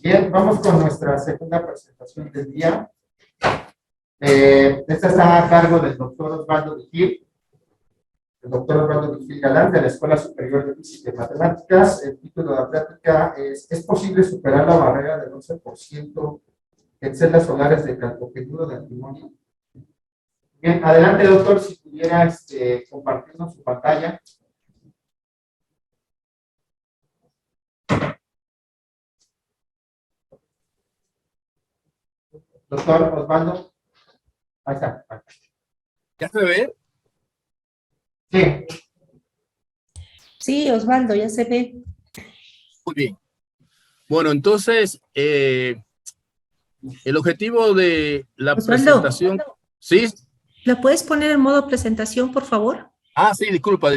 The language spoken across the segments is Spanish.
Bien, vamos con nuestra segunda presentación del día. Esta está a cargo del doctor Osvaldo Vigil, el doctor Osvaldo Vigil Galán, de la Escuela Superior de Física y Matemáticas. El título de la plática ¿es posible superar la barrera del 11% en celdas solares de calcopiruro de antimonio? Bien, adelante, doctor, si pudiera compartirnos su pantalla. Doctor Osvaldo. Ahí está. ¿Ya se ve? Sí. Sí, Osvaldo, ya se ve. Muy bien. Bueno, entonces, el objetivo de la Osvaldo, presentación... ¿Sí? ¿la puedes poner en modo presentación, por favor? Ah, sí, disculpa.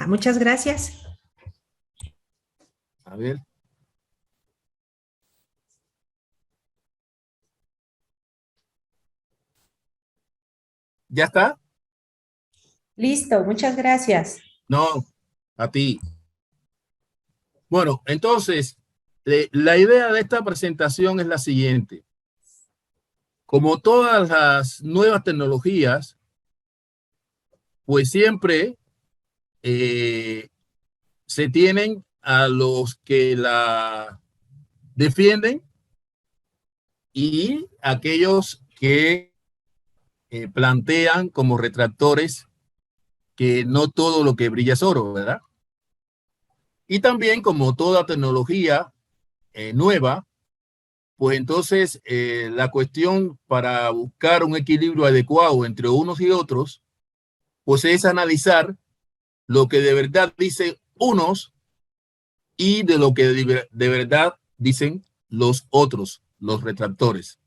Muchas gracias. A ver. ¿Ya está? Listo, muchas gracias. No, a ti. Bueno, entonces, la idea de esta presentación es la siguiente. Como todas las nuevas tecnologías, pues siempre se tienen a los que la defienden y aquellos que plantean como retractores que no todo lo que brilla es oro, ¿verdad? Y también como toda tecnología nueva, pues entonces la cuestión para buscar un equilibrio adecuado entre unos y otros, pues es analizar lo que de verdad dicen unos y de lo que de verdad dicen los otros, los retractores.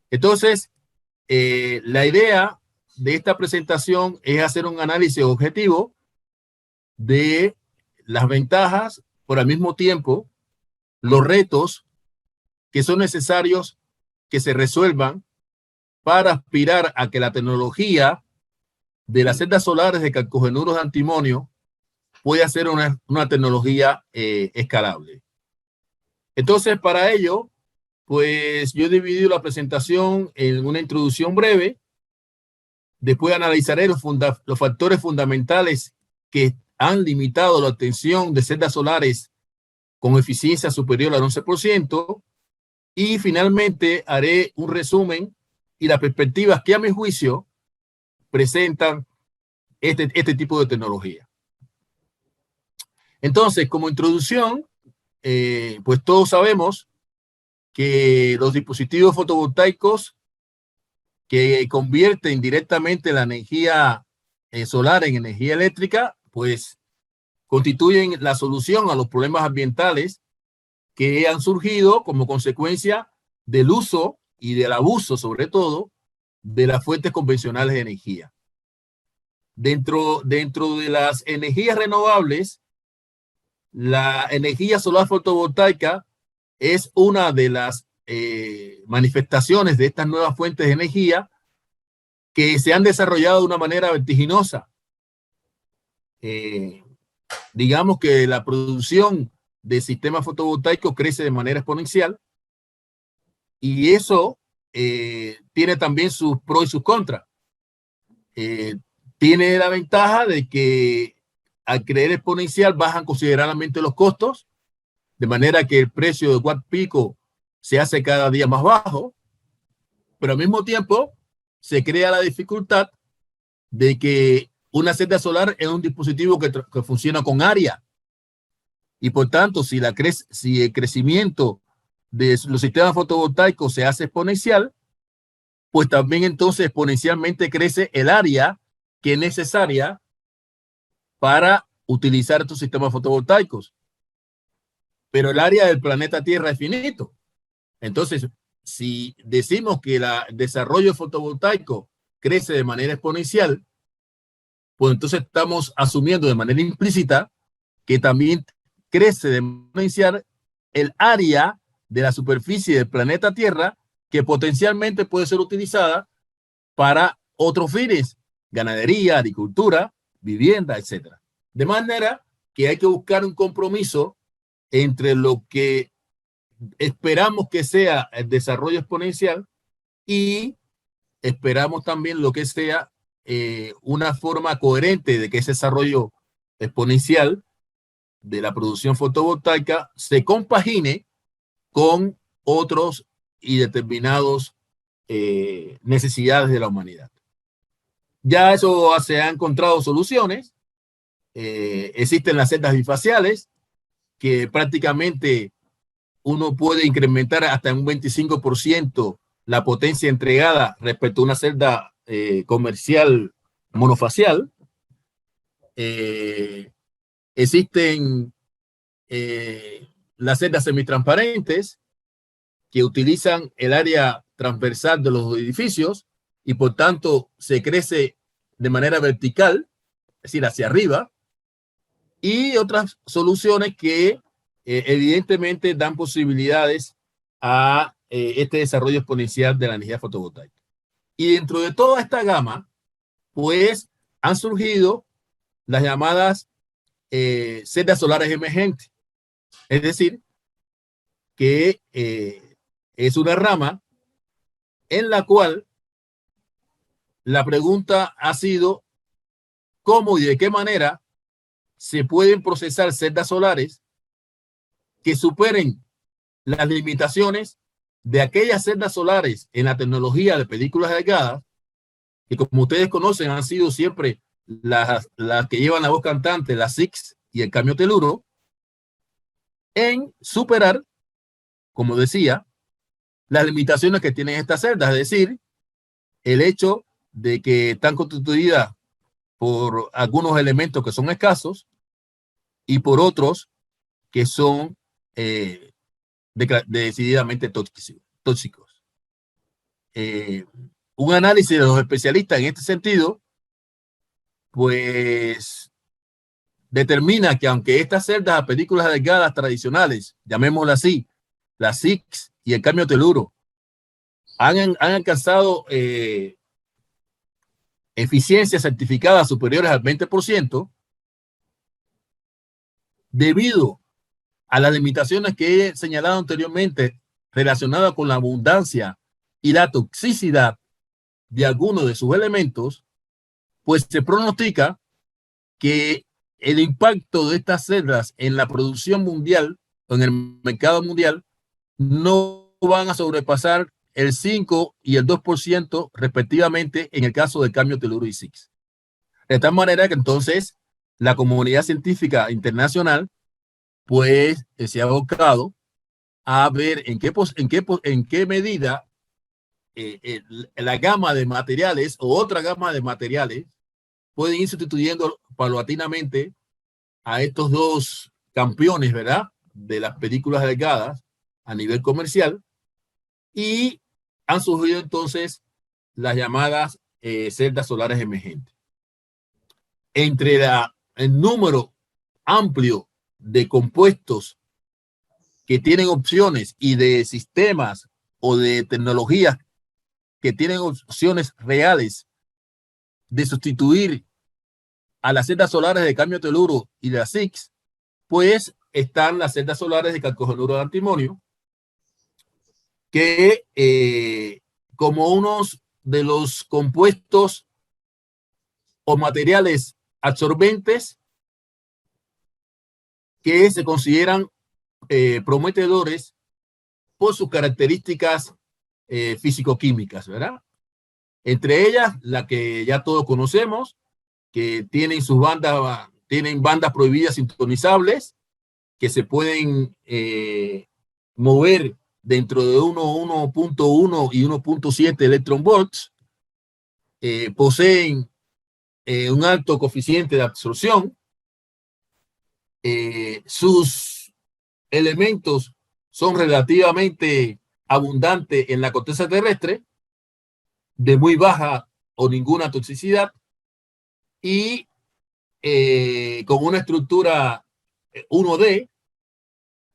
Entonces, la idea de esta presentación es hacer un análisis objetivo de las ventajas, por al mismo tiempo, los retos que son necesarios que se resuelvan para aspirar a que la tecnología de las celdas solares de calcogenuros de antimonio pueda ser una tecnología escalable. Entonces, para ello, pues yo he dividido la presentación en una introducción breve. Después analizaré los factores fundamentales que han limitado la obtención de celdas solares con eficiencia superior al 11%. Y finalmente haré un resumen y las perspectivas que a mi juicio presentan este tipo de tecnología. Entonces, como introducción, pues todos sabemos que los dispositivos fotovoltaicos que convierten directamente la energía solar en energía eléctrica, pues constituyen la solución a los problemas ambientales que han surgido como consecuencia del uso y del abuso, sobre todo, de las fuentes convencionales de energía. Dentro de las energías renovables, la energía solar fotovoltaica es una de las manifestaciones de estas nuevas fuentes de energía que se han desarrollado de una manera vertiginosa. Digamos que la producción de sistemas fotovoltaicos crece de manera exponencial y eso tiene también sus pros y sus contras. Tiene la ventaja de que al crecer exponencial bajan considerablemente los costos, de manera que el precio de watt pico se hace cada día más bajo, pero al mismo tiempo se crea la dificultad de que una celda solar es un dispositivo que funciona con área y por tanto si el crecimiento de los sistemas fotovoltaicos se hace exponencial, pues también entonces exponencialmente crece el área que es necesaria para utilizar estos sistemas fotovoltaicos. Pero el área del planeta Tierra es finito. Entonces, si decimos que el desarrollo fotovoltaico crece de manera exponencial, pues entonces estamos asumiendo de manera implícita que también crece de manera exponencial el área de la superficie del planeta Tierra que potencialmente puede ser utilizada para otros fines, ganadería, agricultura, vivienda, etc. De manera que hay que buscar un compromiso entre lo que esperamos que sea el desarrollo exponencial y esperamos también lo que sea una forma coherente de que ese desarrollo exponencial de la producción fotovoltaica se compagine con otros y determinados necesidades de la humanidad. Ya eso se han encontrado soluciones. Existen las celdas bifaciales que prácticamente uno puede incrementar hasta un 25% la potencia entregada respecto a una celda comercial monofacial. Existen las celdas semitransparentes que utilizan el área transversal de los edificios y por tanto se crece de manera vertical, es decir, hacia arriba, y otras soluciones que evidentemente dan posibilidades a este desarrollo exponencial de la energía fotovoltaica. Y dentro de toda esta gama, pues han surgido las llamadas celdas solares emergentes, es decir, que es una rama en la cual la pregunta ha sido cómo y de qué manera se pueden procesar celdas solares que superen las limitaciones de aquellas celdas solares en la tecnología de películas delgadas, que como ustedes conocen han sido siempre las que llevan la voz cantante, las SiC y el cambio teluro, en superar, como decía, las limitaciones que tienen estas celdas, es decir, el hecho de que están constituidas por algunos elementos que son escasos y por otros que son decididamente tóxicos. Un análisis de los especialistas en este sentido, pues determina que aunque estas celdas a películas delgadas tradicionales, llamémoslas así, las SiC y el cambio teluro, han alcanzado eficiencias certificadas superiores al 20%, debido a las limitaciones que he señalado anteriormente relacionadas con la abundancia y la toxicidad de algunos de sus elementos, pues se pronostica que el impacto de estas celdas en la producción mundial, en el mercado mundial, no van a sobrepasar el 5 y el 2% respectivamente en el caso del cambio teluro y SiC. De tal manera que entonces la comunidad científica internacional pues se ha abocado a ver en qué medida la gama de materiales o otra gama de materiales pueden ir sustituyendo paulatinamente a estos dos campeones, ¿verdad?, de las películas delgadas a nivel comercial, y han surgido entonces las llamadas celdas solares emergentes. Entre el número amplio de compuestos que tienen opciones y de sistemas o de tecnologías que tienen opciones reales de sustituir a las celdas solares de cambio teluro y de las SiC, pues están las celdas solares de calcogenuro de antimonio, que como unos de los compuestos o materiales absorbentes que se consideran prometedores por sus características físico-químicas, ¿verdad? Entre ellas, la que ya todos conocemos, que tienen sus bandas prohibidas sintonizables, que se pueden mover dentro de 1.1 y 1.7 electron volts, poseen un alto coeficiente de absorción, sus elementos son relativamente abundantes en la corteza terrestre, de muy baja o ninguna toxicidad, y con una estructura 1D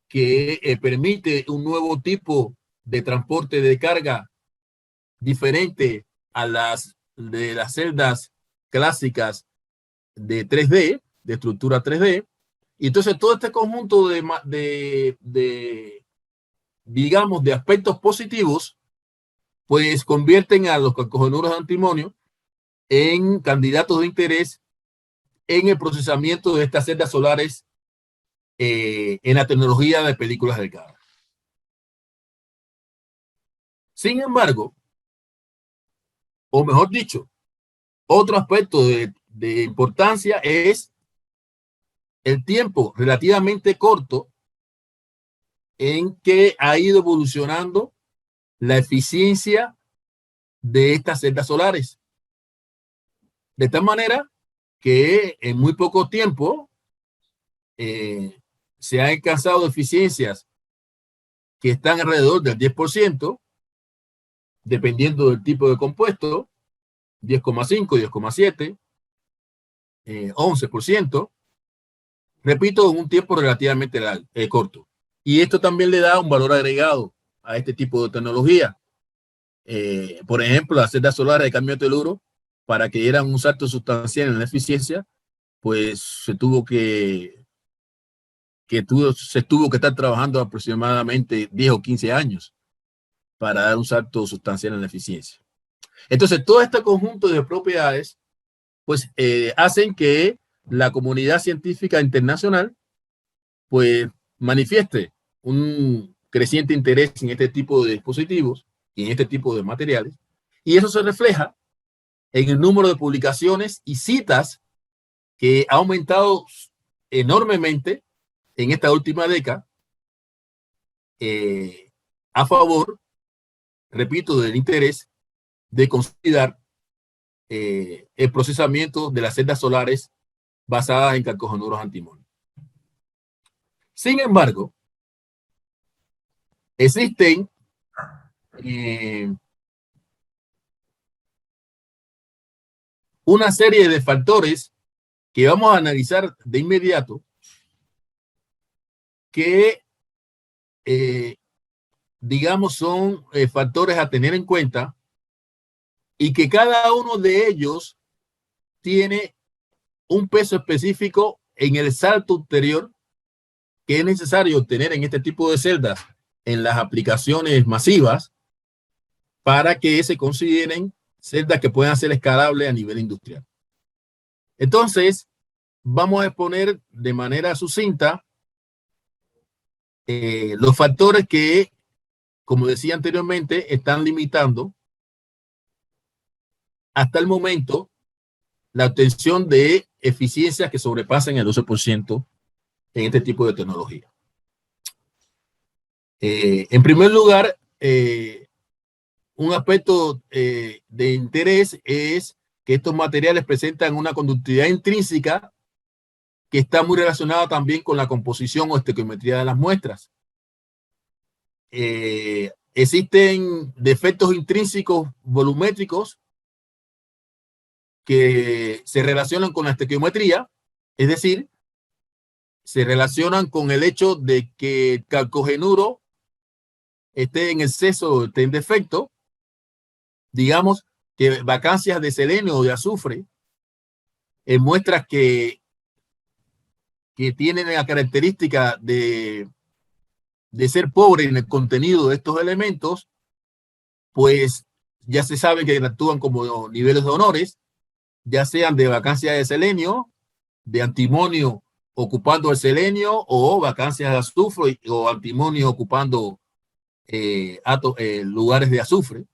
que permite un nuevo tipo de transporte de carga diferente a las de las celdas clásicas de 3D, de estructura 3D. Y entonces todo este conjunto de digamos, de aspectos positivos, pues convierten a los calcogenuros de antimonio en candidatos de interés en el procesamiento de estas celdas solares en la tecnología de películas delgadas. Sin embargo, o mejor dicho, otro aspecto de importancia es el tiempo relativamente corto en que ha ido evolucionando la eficiencia de estas celdas solares. De tal manera que en muy poco tiempo se han alcanzado eficiencias que están alrededor del 10%, dependiendo del tipo de compuesto, 10,5, 10,7, 11%. Repito, en un tiempo relativamente corto. Y esto también le da un valor agregado a este tipo de tecnología. Por ejemplo, las celdas solares de cadmio teluro, para que dieran un salto sustancial en la eficiencia, pues se tuvo que estar trabajando aproximadamente 10 o 15 años para dar un salto sustancial en la eficiencia. Entonces, todo este conjunto de propiedades, pues, hacen que la comunidad científica internacional, pues, manifieste un creciente interés en este tipo de dispositivos y en este tipo de materiales, y eso se refleja en el número de publicaciones y citas que ha aumentado enormemente en esta última década a favor, repito, del interés de consolidar el procesamiento de las celdas solares basadas en calcogenuros antimonio. Sin embargo, existen una serie de factores que vamos a analizar de inmediato que, digamos, son factores a tener en cuenta y que cada uno de ellos tiene un peso específico en el salto ulterior que es necesario obtener en este tipo de celdas en las aplicaciones masivas para que se consideren celdas que puedan ser escalables a nivel industrial. Entonces, vamos a exponer de manera sucinta los factores que, como decía anteriormente, están limitando hasta el momento la obtención de eficiencias que sobrepasen el 12% en este tipo de tecnología. En primer lugar, un aspecto de interés es que estos materiales presentan una conductividad intrínseca que está muy relacionada también con la composición o estequiometría de las muestras. Existen defectos intrínsecos volumétricos que se relacionan con la estequiometría, es decir, se relacionan con el hecho de que el calcogenuro esté en exceso, esté en defecto, digamos que vacancias de selenio o de azufre en muestras que tienen la característica de ser pobre en el contenido de estos elementos, pues ya se sabe que actúan como niveles de honores, ya sean de vacancia de selenio, de antimonio ocupando el selenio, o vacancias de azufre o antimonio ocupando lugares de azufre.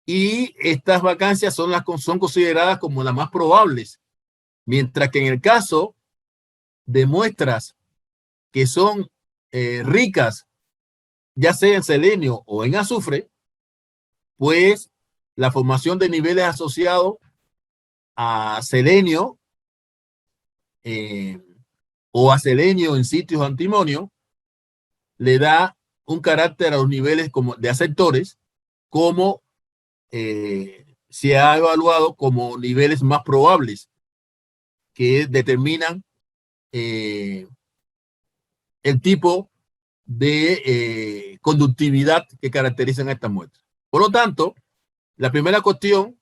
Y estas vacancias son consideradas como las más probables, mientras que en el caso de muestras que son ricas, ya sea en selenio o en azufre, pues la formación de niveles asociados a selenio o a selenio en sitios de antimonio le da un carácter a los niveles como de aceptores, como se ha evaluado como niveles más probables que determinan el tipo de conductividad que caracterizan a estas muestras. Por lo tanto, la primera cuestión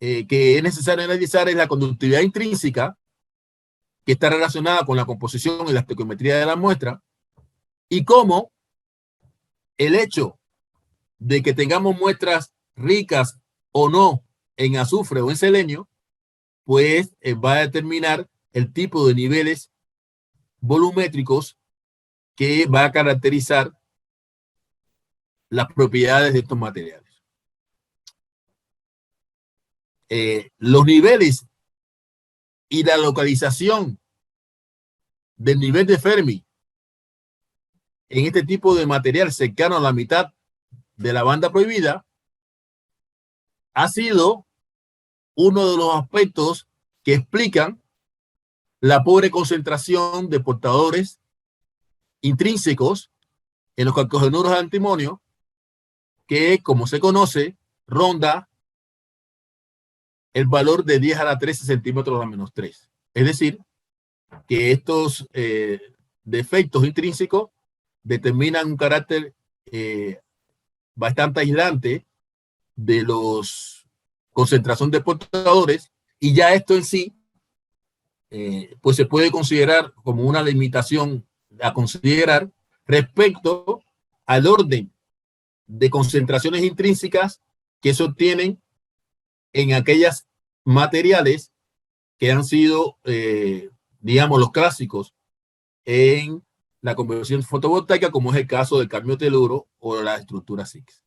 que es necesario analizar es la conductividad intrínseca, que está relacionada con la composición y la estequiometría de la muestra, y cómo el hecho de que tengamos muestras ricas o no en azufre o en selenio, pues va a determinar el tipo de niveles volumétricos que va a caracterizar las propiedades de estos materiales. Los niveles y la localización del nivel de Fermi en este tipo de material cercano a la mitad de la banda prohibida ha sido uno de los aspectos que explican la pobre concentración de portadores intrínsecos en los calcogenuros de antimonio, que, como se conoce, ronda el valor de 10 a la 13 centímetros a la menos 3. Es decir, que estos defectos intrínsecos determinan un carácter bastante aislante de los concentración de portadores, y ya esto en sí pues se puede considerar como una limitación a considerar respecto al orden de concentraciones intrínsecas que se obtienen en aquellas materiales que han sido, digamos, los clásicos en la conversión fotovoltaica, como es el caso del cadmio teluro o la estructura SIX.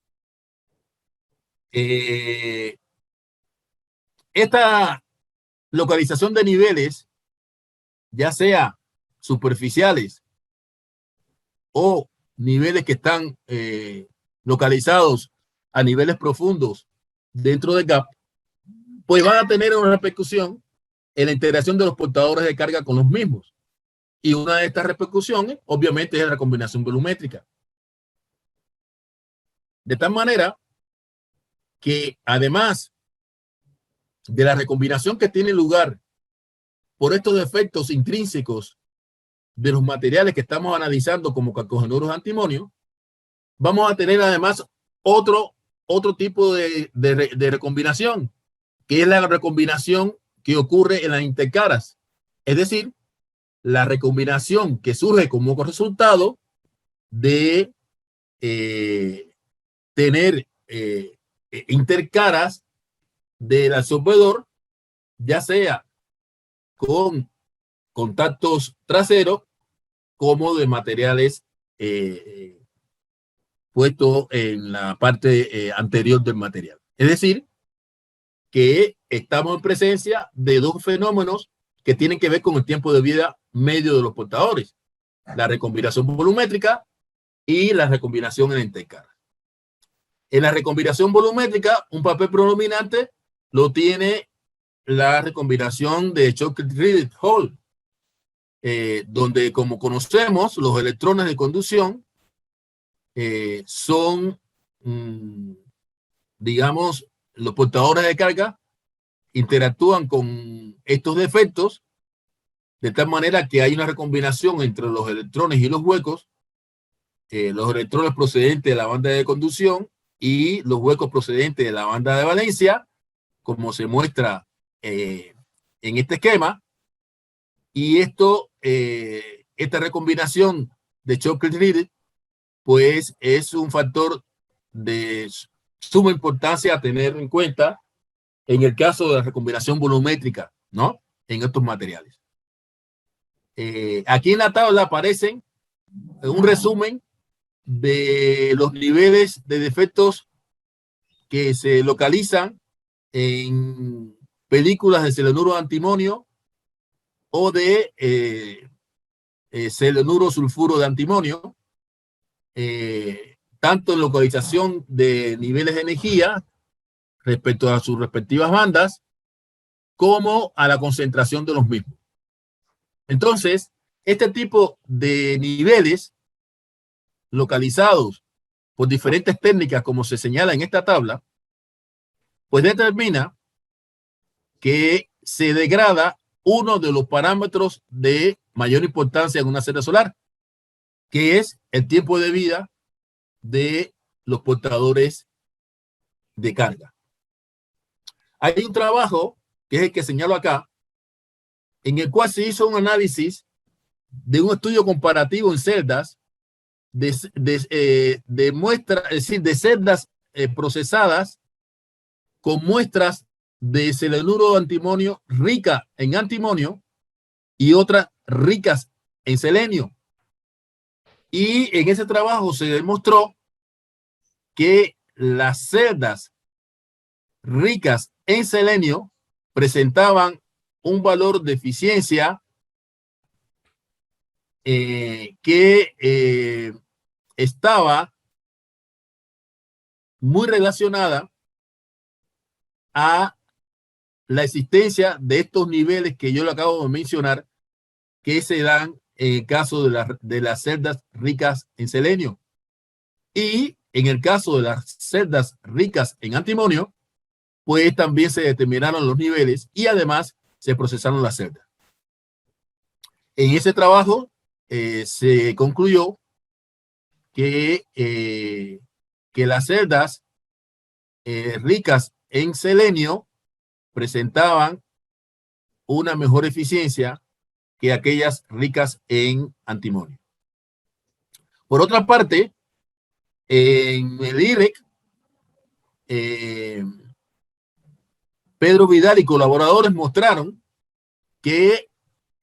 Esta localización de niveles, ya sea superficiales o niveles que están localizados a niveles profundos dentro del gap, pues van a tener una repercusión en la integración de los portadores de carga con los mismos. Y una de estas repercusiones, obviamente, es la combinación volumétrica. De tal manera que, además de la recombinación que tiene lugar por estos defectos intrínsecos de los materiales que estamos analizando como calcogenuros de antimonio, vamos a tener además otro tipo de recombinación, que es la recombinación que ocurre en las intercaras. Es decir, la recombinación que surge como resultado de tener intercaras del absorbedor, ya sea con contactos traseros como de materiales puestos en la parte anterior del material. Es decir, que estamos en presencia de dos fenómenos que tienen que ver con el tiempo de vida medio de los portadores: la recombinación volumétrica y la recombinación en intercara. En la recombinación volumétrica, un papel predominante lo tiene la recombinación de Schottky-Hall, donde, como conocemos, los electrones de conducción son, digamos, los portadores de carga interactúan con estos defectos de tal manera que hay una recombinación entre los electrones y los huecos, los electrones procedentes de la banda de conducción y los huecos procedentes de la banda de valencia, como se muestra en este esquema. Y esta recombinación de Schottky-Riedel pues es un factor de suma importancia a tener en cuenta en el caso de la recombinación volumétrica, ¿no? En estos materiales. Aquí en la tabla aparecen un resumen de los niveles de defectos que se localizan en películas de selenuro de antimonio o de selenuro sulfuro de antimonio, tanto en localización de niveles de energía respecto a sus respectivas bandas, como a la concentración de los mismos. Entonces, este tipo de niveles localizados por diferentes técnicas, como se señala en esta tabla, pues determina que se degrada uno de los parámetros de mayor importancia en una celda solar, que es el tiempo de vida de los portadores de carga. Hay un trabajo, que es el que señalo acá, en el cual se hizo un análisis de un estudio comparativo en celdas de muestras, es decir, de celdas procesadas con muestras de selenuro de antimonio rica en antimonio y otras ricas en selenio. Y en ese trabajo se demostró que las celdas ricas en selenio presentaban un valor de eficiencia que estaba muy relacionada a la existencia de estos niveles que yo le acabo de mencionar, que se dan en el caso de las celdas ricas en selenio. Y en el caso de las celdas ricas en antimonio, pues también se determinaron los niveles y además se procesaron las celdas. En ese trabajo se concluyó que las celdas ricas en selenio presentaban una mejor eficiencia que aquellas ricas en antimonio. Por otra parte, en el IREC, Pedro Vidal y colaboradores mostraron que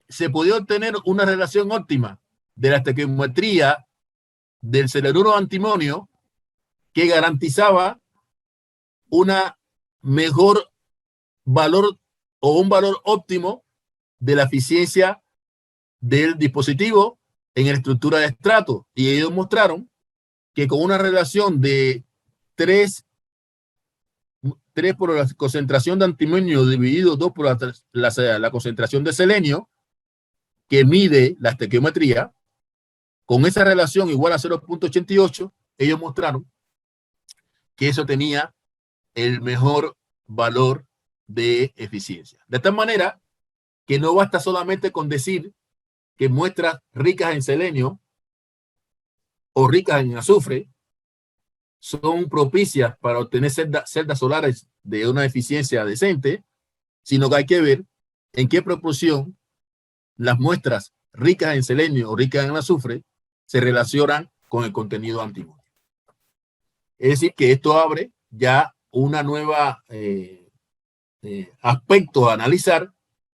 se podía obtener una relación óptima de la estequiometría del selenuro antimonio que garantizaba una mejor valor o un valor óptimo de la eficiencia del dispositivo en la estructura de estrato. Y ellos mostraron que con una relación de 3 por la concentración de antimonio dividido 2 por la concentración de selenio, que mide la estequiometría, con esa relación igual a 0.88, ellos mostraron que eso tenía el mejor valor de eficiencia. De tal manera que no basta solamente con decir que muestras ricas en selenio o ricas en azufre son propicias para obtener celdas solares de una eficiencia decente, sino que hay que ver en qué proporción las muestras ricas en selenio o ricas en azufre se relacionan con el contenido antimonio. Es decir, que esto abre ya una nueva aspecto a analizar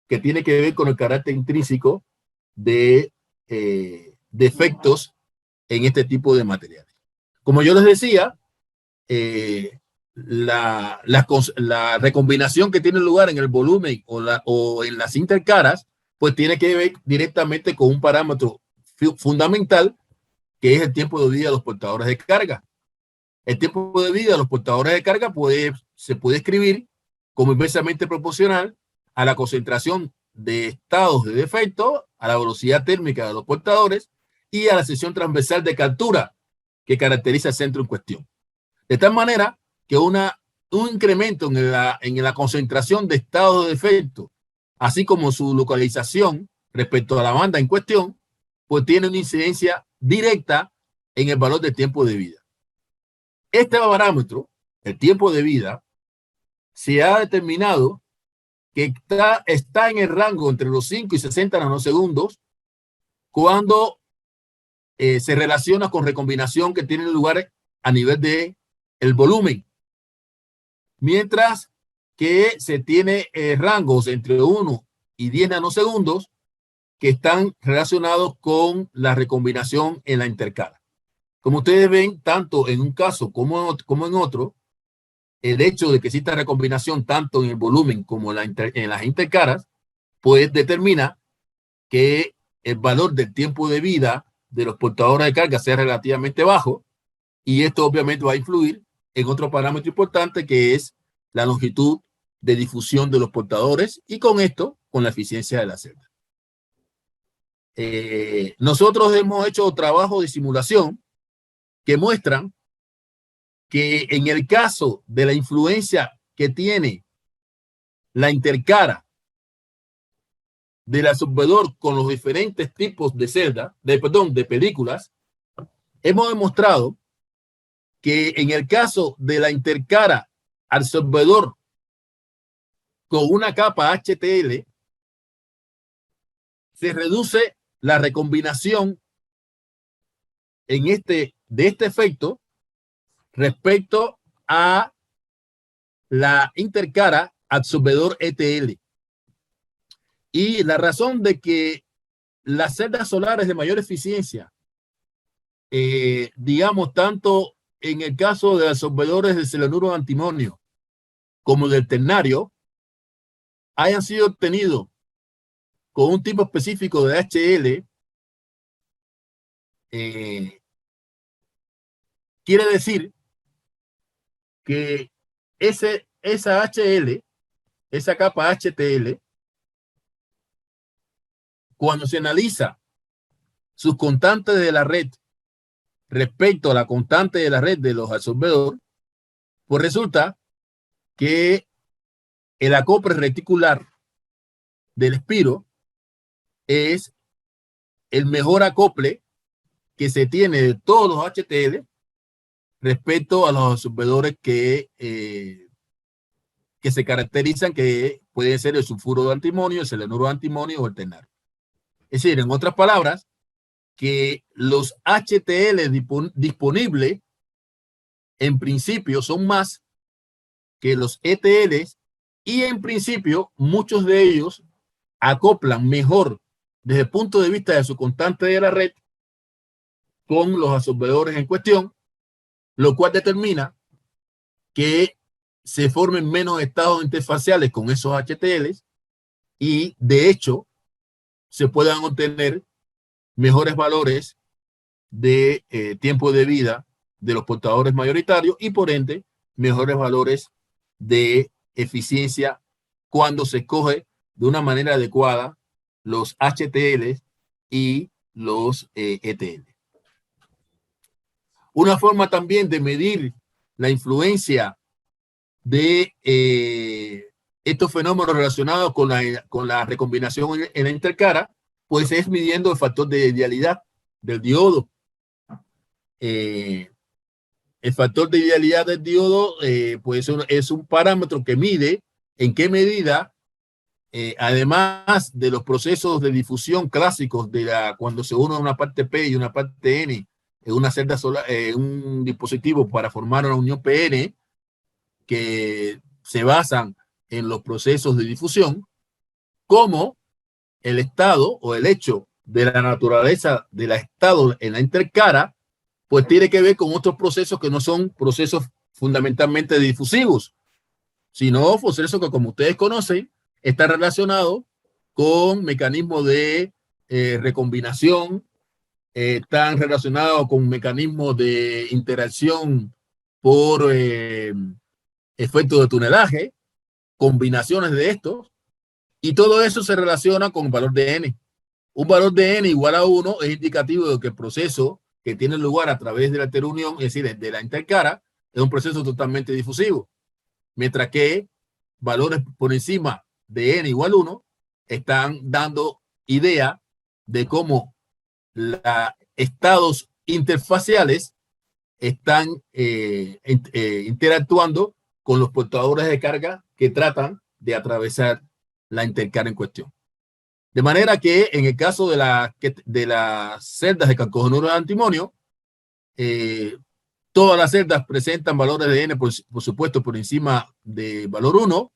que tiene que ver con el carácter intrínseco de defectos en este tipo de materiales. Como yo les decía, la recombinación que tiene lugar en el volumen o en las intercaras, pues tiene que ver directamente con un parámetro fundamental, que es el tiempo de vida de los portadores de carga. El tiempo de vida de los portadores de carga se puede escribir como inversamente proporcional a la concentración de estados de defecto, a la velocidad térmica de los portadores y a la sección transversal de captura que caracteriza el centro en cuestión. De tal manera que un incremento en la concentración de estados de defecto, así como su localización respecto a la banda en cuestión, pues tiene una incidencia directa en el valor del tiempo de vida. Este parámetro, el tiempo de vida, se ha determinado que está en el rango entre los 5 y 60 nanosegundos cuando se relaciona con recombinación que tiene lugar a nivel de el volumen, mientras que se tiene rangos entre 1 y 10 nanosegundos que están relacionados con la recombinación en la intercara. Como ustedes ven, tanto en un caso como en otro, el hecho de que exista recombinación tanto en el volumen como en las intercaras, pues determina que el valor del tiempo de vida de los portadores de carga sea relativamente bajo, y esto obviamente va a influir en otro parámetro importante, que es la longitud de difusión de los portadores, y con esto, con la eficiencia de la celda. Nosotros hemos hecho trabajo de simulación que muestran que en el caso de la influencia que tiene la intercara del absorbedor con los diferentes tipos de celda, de películas, hemos demostrado que en el caso de la intercara absorbedor con una capa HTL, se reduce la recombinación de este efecto respecto a la intercara absorbedor ETL. Y la razón de que las celdas solares de mayor eficiencia, digamos, tanto en el caso de absorbedores de selenuro de antimonio como del ternario, hayan sido obtenidos con un tipo específico de HL, quiere decir que esa HL, esa capa HTL, cuando se analiza sus constantes de la red respecto a la constante de la red de los absorbedores, pues resulta que el acople reticular del espiro es el mejor acople que se tiene de todos los HTL respecto a los absorbedores que se caracterizan, que pueden ser el sulfuro de antimonio, el selenuro de antimonio o el ternario. Es decir, en otras palabras, que los HTL disponibles en principio son más que los ETLs, y en principio muchos de ellos acoplan mejor desde el punto de vista de su constante de la red con los absorbedores en cuestión, lo cual determina que se formen menos estados interfaciales con esos HTLs y de hecho se puedan obtener mejores valores de tiempo de vida de los portadores mayoritarios y por ende mejores valores de eficiencia cuando se escoge de una manera adecuada los HTL y los ETL. Una forma también de medir la influencia de estos fenómenos relacionados con la recombinación en la intercara, pues es midiendo el factor de idealidad del diodo. El factor de idealidad del diodo pues es un parámetro que mide en qué medida, además de los procesos de difusión clásicos cuando se une una parte P y una parte N en una celda solar, un dispositivo para formar una unión PN que se basan en los procesos de difusión, como el estado o el hecho de la naturaleza del estado en la intercara, pues tiene que ver con otros procesos que no son procesos fundamentalmente difusivos, sino procesos que, como ustedes conocen, están relacionados con mecanismos de recombinación, están relacionados con mecanismos de interacción por efectos de tunelaje, combinaciones de estos, y todo eso se relaciona con el valor de n. Un valor de n igual a 1 es indicativo de que el proceso que tiene lugar a través de la interunión, es decir, de la intercara, es un proceso totalmente difusivo, mientras que valores por encima de n igual a 1 están dando idea de cómo los estados interfaciales están interactuando con los portadores de carga que tratan de atravesar la intercara en cuestión. De manera que en el caso de las celdas de calcogenuro de antimonio, todas las celdas presentan valores de n, por supuesto, por encima de valor 1,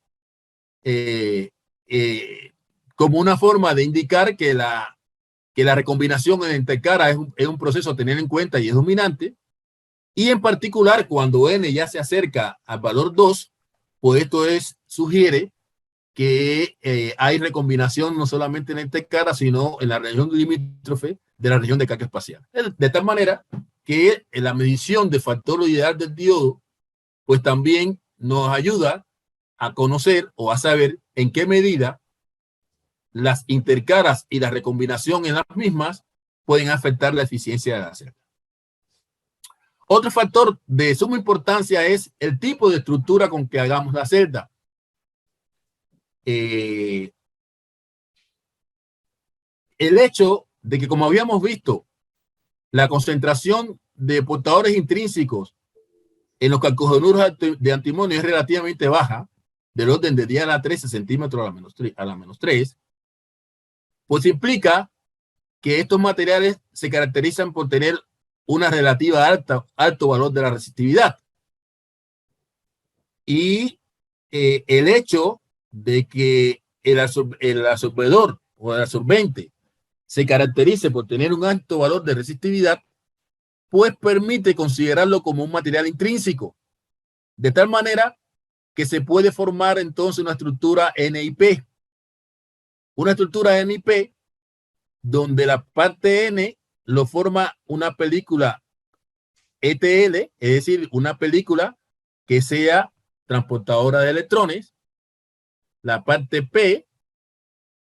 como una forma de indicar que la recombinación en la intercara es un proceso a tener en cuenta y es dominante. Y en particular, cuando n ya se acerca al valor 2, pues esto sugiere que hay recombinación no solamente en la intercara, sino en la región limítrofe de la región de carga espacial. De tal manera que la medición de factor ideal del diodo, pues también nos ayuda a conocer o a saber en qué medida las intercaras y la recombinación en las mismas pueden afectar la eficiencia de la celda. Otro factor de suma importancia es el tipo de estructura con que hagamos la celda. El hecho de que, como habíamos visto, la concentración de portadores intrínsecos en los calcogenuros de antimonio es relativamente baja, del orden de 10 a la 13 centímetros a la menos 3, pues implica que estos materiales se caracterizan por tener una relativa alto valor de la resistividad. Y el hecho de que el absorbedor o el absorbente se caracterice por tener un alto valor de resistividad, pues permite considerarlo como un material intrínseco, de tal manera que se puede formar entonces una estructura NIP. Una estructura NIP donde la parte N lo forma una película ETL, es decir, una película que sea transportadora de electrones. La parte P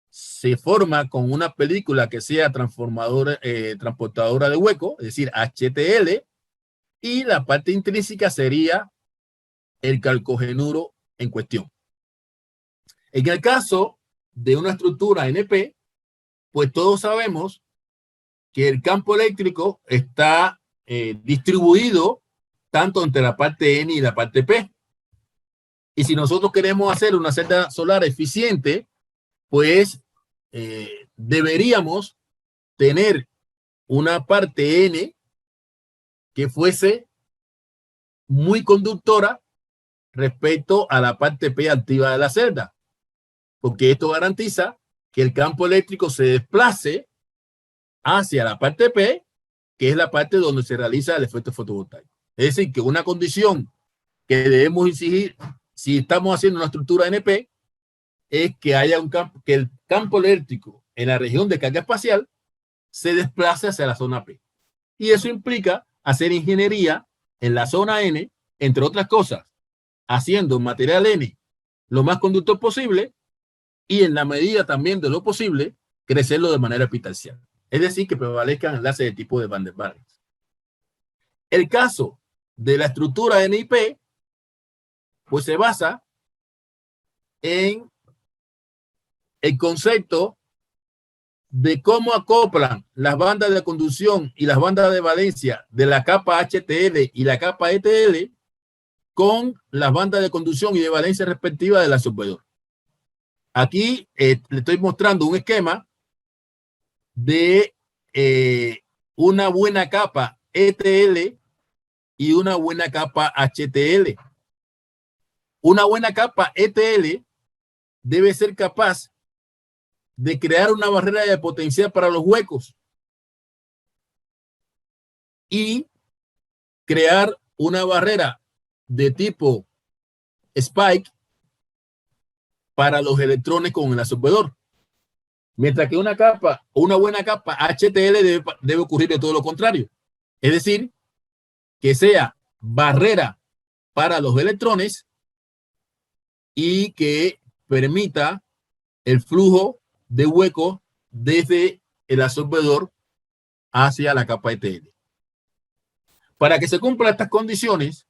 se forma con una película que sea transportadora de hueco, es decir, HTL, y la parte intrínseca sería el calcogenuro en cuestión. En el caso de una estructura NP, pues todos sabemos que el campo eléctrico está distribuido tanto entre la parte N y la parte P. Y si nosotros queremos hacer una celda solar eficiente, pues deberíamos tener una parte N que fuese muy conductora respecto a la parte P activa de la celda, porque esto garantiza que el campo eléctrico se desplace hacia la parte P, que es la parte donde se realiza el efecto fotovoltaico. Es decir, que una condición que debemos exigir si estamos haciendo una estructura NP es que haya un campo, que el campo eléctrico en la región de carga espacial se desplace hacia la zona P. Y eso implica hacer ingeniería en la zona N, entre otras cosas, haciendo material N lo más conductor posible y en la medida también de lo posible, crecerlo de manera epitaxial. Es decir, que prevalezcan enlaces de tipo de Van der Waals. El caso de la estructura NIP, pues se basa en el concepto de cómo acoplan las bandas de conducción y las bandas de valencia de la capa HTL y la capa ETL con las bandas de conducción y de valencia respectiva del absorbedor. Aquí le estoy mostrando un esquema de una buena capa ETL y una buena capa HTL. Una buena capa ETL debe ser capaz de crear una barrera de potencial para los huecos y crear una barrera de tipo spike para los electrones con el absorbedor. Mientras que una buena capa HTL debe ocurrir de todo lo contrario. Es decir, que sea barrera para los electrones y que permita el flujo de hueco desde el absorbedor hacia la capa ETL. Para que se cumplan estas condiciones,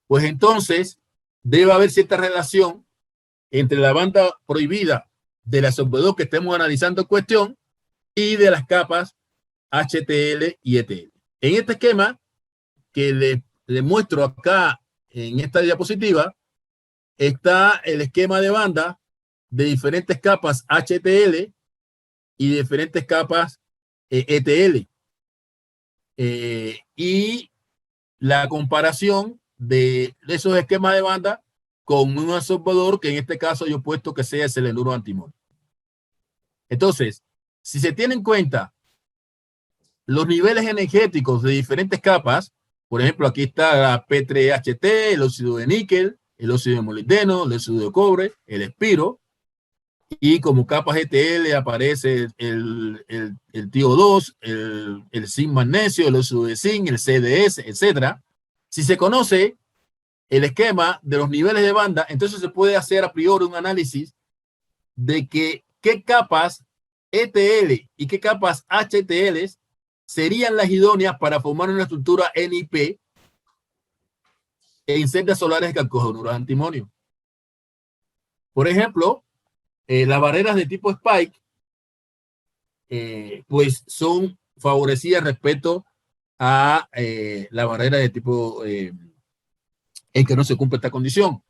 pues entonces debe haber cierta relación entre la banda prohibida del absorbedor que estemos analizando en cuestión y de las capas HTL y ETL. En este esquema que le muestro acá en esta diapositiva, está el esquema de banda de diferentes capas HTL y diferentes capas ETL. Y la comparación de esos esquemas de banda con un absorbedor que en este caso yo he puesto que sea el selenuro antimonio. Entonces, si se tiene en cuenta los niveles energéticos de diferentes capas, por ejemplo, aquí está la P3HT, el óxido de níquel, el óxido de molibdeno, el óxido de cobre, el espiro, y como capas ETL aparece el TiO2, el zinc magnesio, el óxido de zinc, el CDS, etc. Si se conoce el esquema de los niveles de banda, entonces se puede hacer a priori un análisis de qué capas ETL y qué capas HTL serían las idóneas para formar una estructura NIP en celdas solares de calcogenuro antimonio. Por ejemplo, las barreras de tipo Spike pues son favorecidas respecto a la barrera de tipo en que no se cumple esta condición.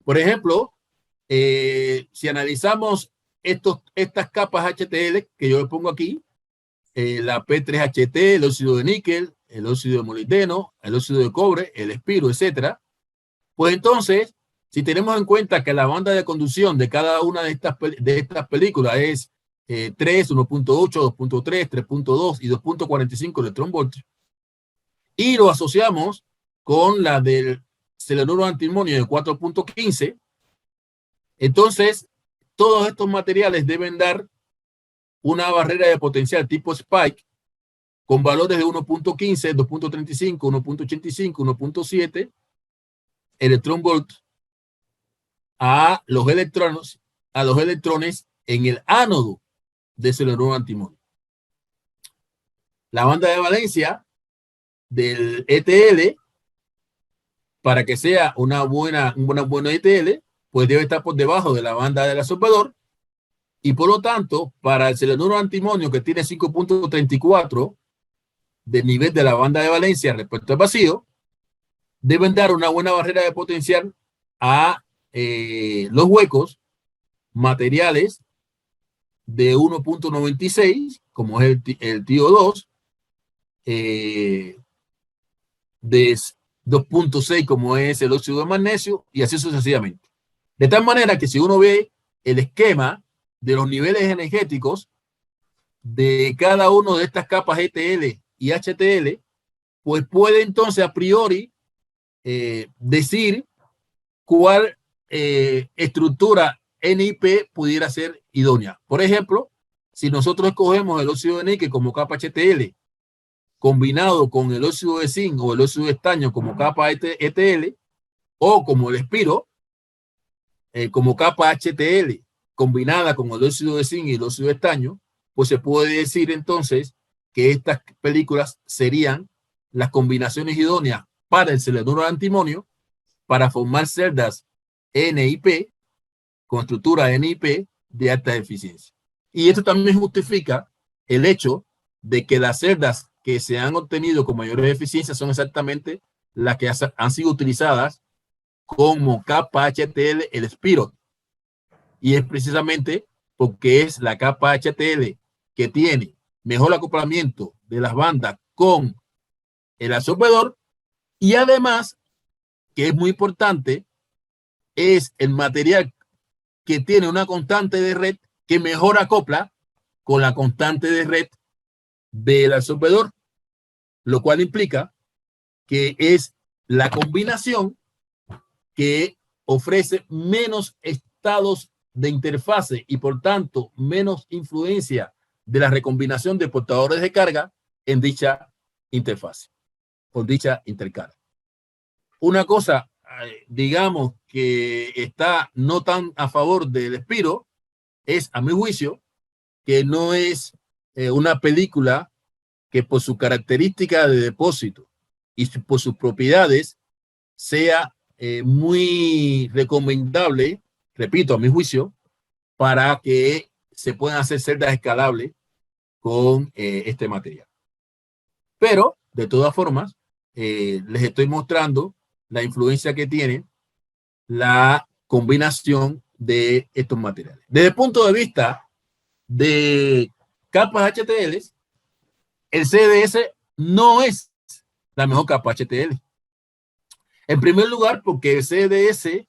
Por ejemplo, si analizamos estas capas HTL que yo le pongo aquí, la P3HT, el óxido de níquel, el óxido de molibdeno, el óxido de cobre, el espiro, etcétera. Pues entonces, si tenemos en cuenta que la banda de conducción de cada una de estas películas es 3, 1.8, 2.3, 3.2 y 2.45 electronvoltios, y lo asociamos con la del selenuro antimonio de 4.15, entonces todos estos materiales deben dar una barrera de potencial tipo spike con valores de 1.15, 2.35, 1.85, 1.7 electronvolt a los electrones en el ánodo de selenuro antimonio. La banda de valencia del ETL, para que sea una buena ETL, pues debe estar por debajo de la banda del absorbedor, y por lo tanto, para el selenuro antimonio, que tiene 5.34 de nivel de la banda de valencia respecto al vacío, deben dar una buena barrera de potencial a los huecos materiales de 1.96, como es el TiO2, de 2.6, como es el óxido de magnesio, y así sucesivamente. De tal manera que si uno ve el esquema de los niveles energéticos de cada uno de estas capas ETL y HTL, pues puede entonces a priori decir cuál estructura NIP pudiera ser idónea. Por ejemplo, si nosotros escogemos el óxido de níquel como capa HTL combinado con el óxido de zinc o el óxido de estaño como capa ETL, o como el espiro como capa HTL combinada con el óxido de zinc y el óxido de estaño, pues se puede decir entonces que estas películas serían las combinaciones idóneas para el selenuro antimonio para formar celdas NIP con estructura NIP de alta eficiencia. Y esto también justifica el hecho de que las celdas que se han obtenido con mayores eficiencias son exactamente las que han sido utilizadas como capa HTL el espiro. Y es precisamente porque es la capa HTL que tiene mejor acoplamiento de las bandas con el absorbedor, y además, que es muy importante, es el material que tiene una constante de red que mejor acopla con la constante de red del absorbedor, lo cual implica que es la combinación que ofrece menos estados de interfase y por tanto menos influencia de la recombinación de portadores de carga en dicha interfase o dicha intercarga. Una cosa, digamos, que está no tan a favor del espiro es, a mi juicio, que no es una película que por su característica de depósito y por sus propiedades sea muy recomendable, repito, a mi juicio, para que se puedan hacer celdas escalables con este material. Pero, de todas formas, les estoy mostrando la influencia que tiene la combinación de estos materiales. Desde el punto de vista de capas HTL, el CDS no es la mejor capa HTL. En primer lugar, porque el CDS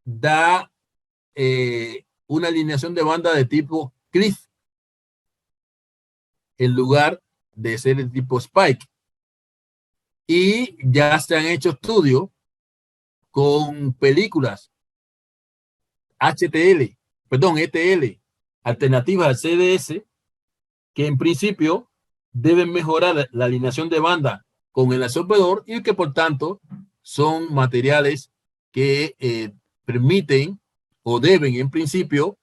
da una alineación de banda de tipo CRIF en lugar de ser de tipo Spike. Y ya se han hecho estudios con películas ETL, alternativas al CDS, que en principio deben mejorar la alineación de banda con el absorbedor y que por tanto son materiales que permiten o deben en principio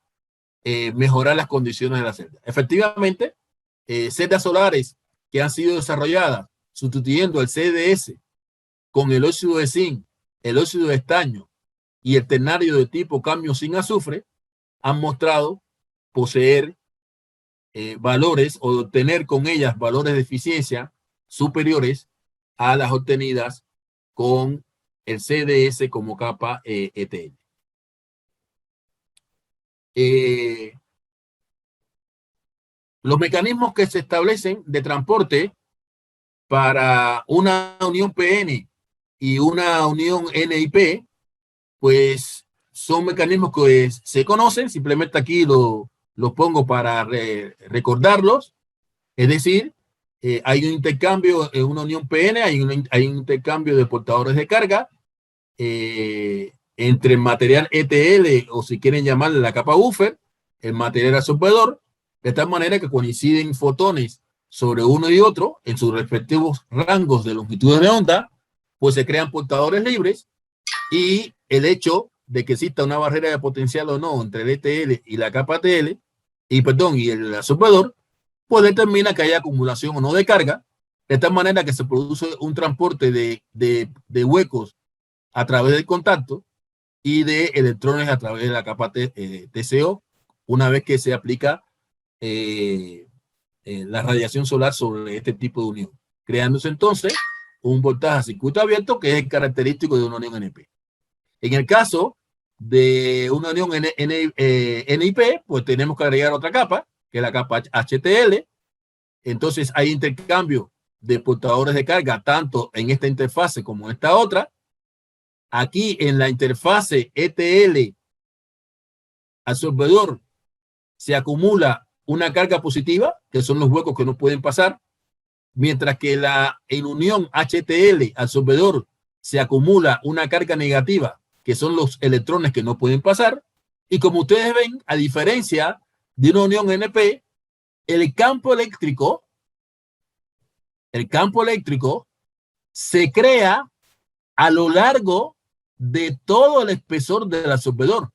mejorar las condiciones de la celda. Efectivamente, celdas solares que han sido desarrolladas sustituyendo el CDS con el óxido de zinc, el óxido de estaño y el ternario de tipo cambio sin azufre han mostrado poseer valores o obtener con ellas valores de eficiencia superiores a las obtenidas con el CDS como capa ETL. Los mecanismos que se establecen de transporte para una unión PN y una unión NIP, pues son mecanismos que se conocen, simplemente aquí los pongo para recordarlos. Es decir, hay un intercambio en una unión PN, hay un intercambio de portadores de carga entre el material ETL, o si quieren llamarle la capa buffer, el material absorbedor, de tal manera que coinciden fotones sobre uno y otro en sus respectivos rangos de longitudes de onda, pues se crean portadores libres, y el hecho de que exista una barrera de potencial o no entre el ETL y la capa TL, y el absorbedor, pues determina que haya acumulación o no de carga, de tal manera que se produce un transporte de huecos a través del contacto y de electrones a través de la capa TCO, una vez que se aplica la radiación solar sobre este tipo de unión, creándose entonces un voltaje a circuito abierto que es característico de una unión NP. En el caso de una unión NIP, pues tenemos que agregar otra capa, que es la capa HTL. Entonces hay intercambio de portadores de carga tanto en esta interfase como en esta otra. Aquí en la interfase ETL absorbedor se acumula una carga positiva, que son los huecos que no pueden pasar, mientras que en unión HTL absorbedor se acumula una carga negativa, que son los electrones que no pueden pasar. Y como ustedes ven, a diferencia de una unión NP, el campo eléctrico se crea a lo largo de todo el espesor del absorbedor.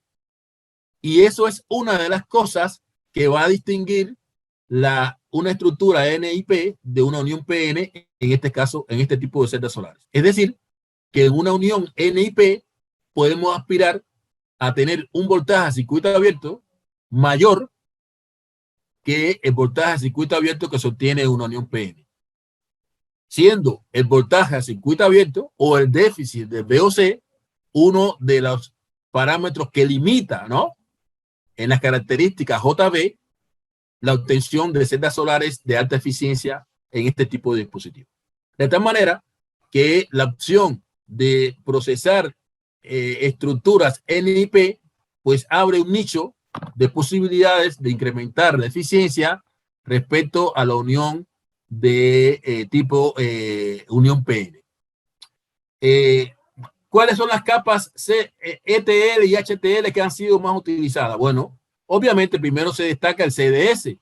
Y eso es una de las cosas que va a distinguir una estructura NIP de una unión PN, en este caso, en este tipo de celdas solares. Es decir, que en una unión NIP podemos aspirar a tener un voltaje a circuito abierto mayor que el voltaje a circuito abierto que se obtiene en una unión PN. Siendo el voltaje a circuito abierto o el déficit del VOC uno de los parámetros que limita, ¿no?, en las características JB, la obtención de celdas solares de alta eficiencia en este tipo de dispositivos. De tal manera que la opción de procesar estructuras NIP, pues abre un nicho de posibilidades de incrementar la eficiencia respecto a la unión de tipo unión PN. ¿Cuáles son las capas ETL y HTL que han sido más utilizadas? Bueno, obviamente primero se destaca el CDS,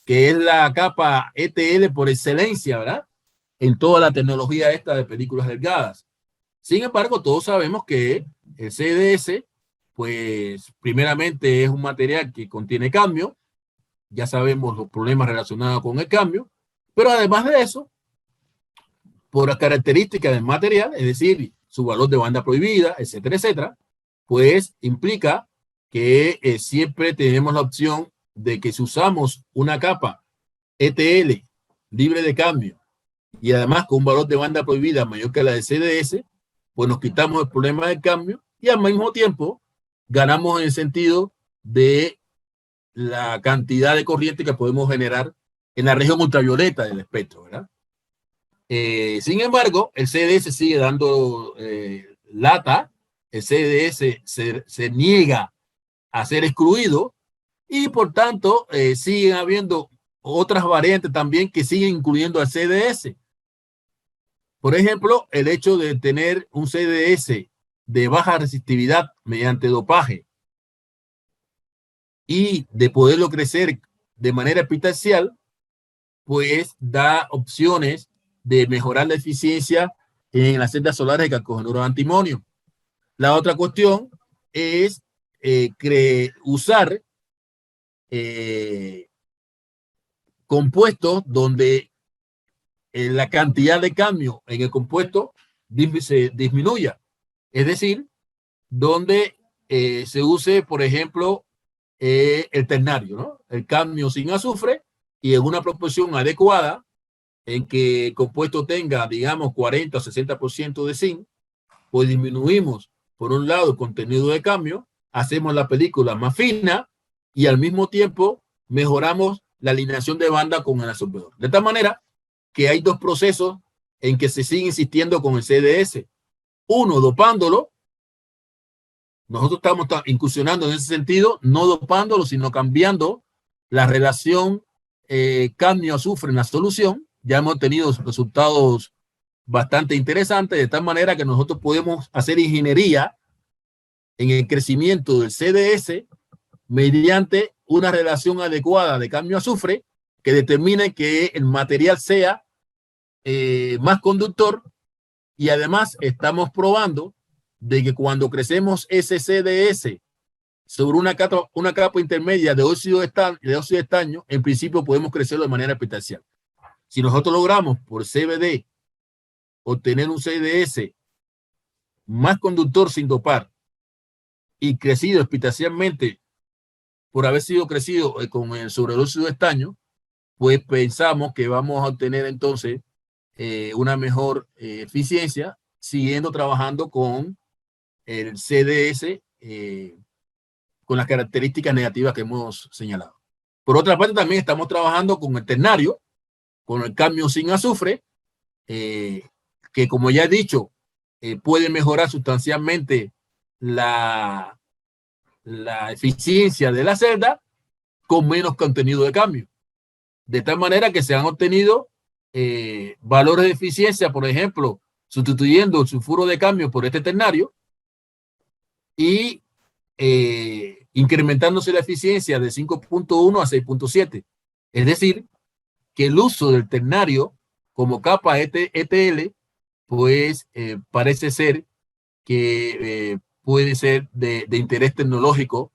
que es la capa ETL por excelencia, ¿verdad?, en toda la tecnología esta de películas delgadas. Sin embargo, todos sabemos que el CDS, pues primeramente es un material que contiene cambio. Ya sabemos los problemas relacionados con el cambio, pero además de eso, por las características del material, es decir, su valor de banda prohibida, etcétera, etcétera, pues implica que siempre tenemos la opción de que si usamos una capa ETL libre de cambio y además con un valor de banda prohibida mayor que la de CDS, pues nos quitamos el problema del cambio y al mismo tiempo ganamos en el sentido de la cantidad de corriente que podemos generar en la región ultravioleta del espectro, ¿verdad? Sin embargo, el CDS sigue dando lata, el CDS se niega a ser excluido y por tanto siguen habiendo otras variantes también que siguen incluyendo al CDS. Por ejemplo, el hecho de tener un CDS de baja resistividad mediante dopaje y de poderlo crecer de manera epitaxial, pues da opciones de mejorar la eficiencia en las celdas solares de calcogenuro de antimonio. La otra cuestión es usar compuestos donde la cantidad de cambio en el compuesto se disminuya. Es decir, donde se use, por ejemplo, el ternario, ¿no?, el cambio sin azufre, y en una proporción adecuada en que el compuesto tenga, digamos, 40 o 60% de zinc, pues disminuimos, por un lado, el contenido de cambio, hacemos la película más fina y al mismo tiempo mejoramos la alineación de banda con el absorbedor. De tal manera que hay dos procesos en que se sigue insistiendo con el CDS. Uno, dopándolo. Nosotros estamos incursionando en ese sentido, no dopándolo, sino cambiando la relación cadmio-azufre en la solución. Ya hemos tenido resultados bastante interesantes, de tal manera que nosotros podemos hacer ingeniería en el crecimiento del CDS mediante una relación adecuada de cadmio-azufre que determine que el material sea más conductor, y además estamos probando de que cuando crecemos ese CDS sobre una capa intermedia de óxido de estaño, en principio podemos crecerlo de manera epitaxial. Si nosotros logramos por CBD obtener un CDS más conductor sin dopar y crecido epitaxialmente por haber sido crecido con el sobreóxido de estaño, pues pensamos que vamos a obtener entonces una mejor eficiencia siguiendo trabajando con el CDS con las características negativas que hemos señalado. Por otra parte, también estamos trabajando con el ternario, con el cadmio sin azufre, que como ya he dicho, puede mejorar sustancialmente la eficiencia de la celda con menos contenido de cadmio. De tal manera que se han obtenido valores de eficiencia, por ejemplo, sustituyendo el sulfuro de cadmio por este ternario y incrementándose la eficiencia de 5.1 a 6.7. Es decir, que el uso del ternario como capa ETL, pues parece ser que puede ser de interés tecnológico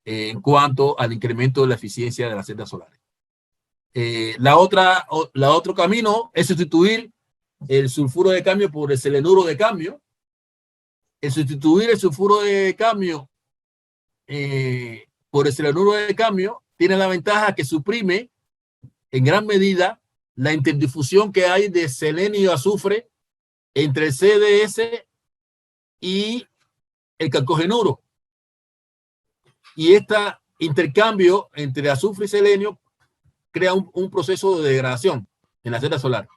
en cuanto al incremento de la eficiencia de las celdas solares. Otro camino es sustituir el sulfuro de cadmio por el selenuro de cadmio. El sustituir el sulfuro de cadmio por el selenuro de cadmio tiene la ventaja que suprime en gran medida la interdifusión que hay de selenio y azufre entre el CDS y el calcogenuro. Y este intercambio entre azufre y selenio crea un proceso de degradación en la celda solar.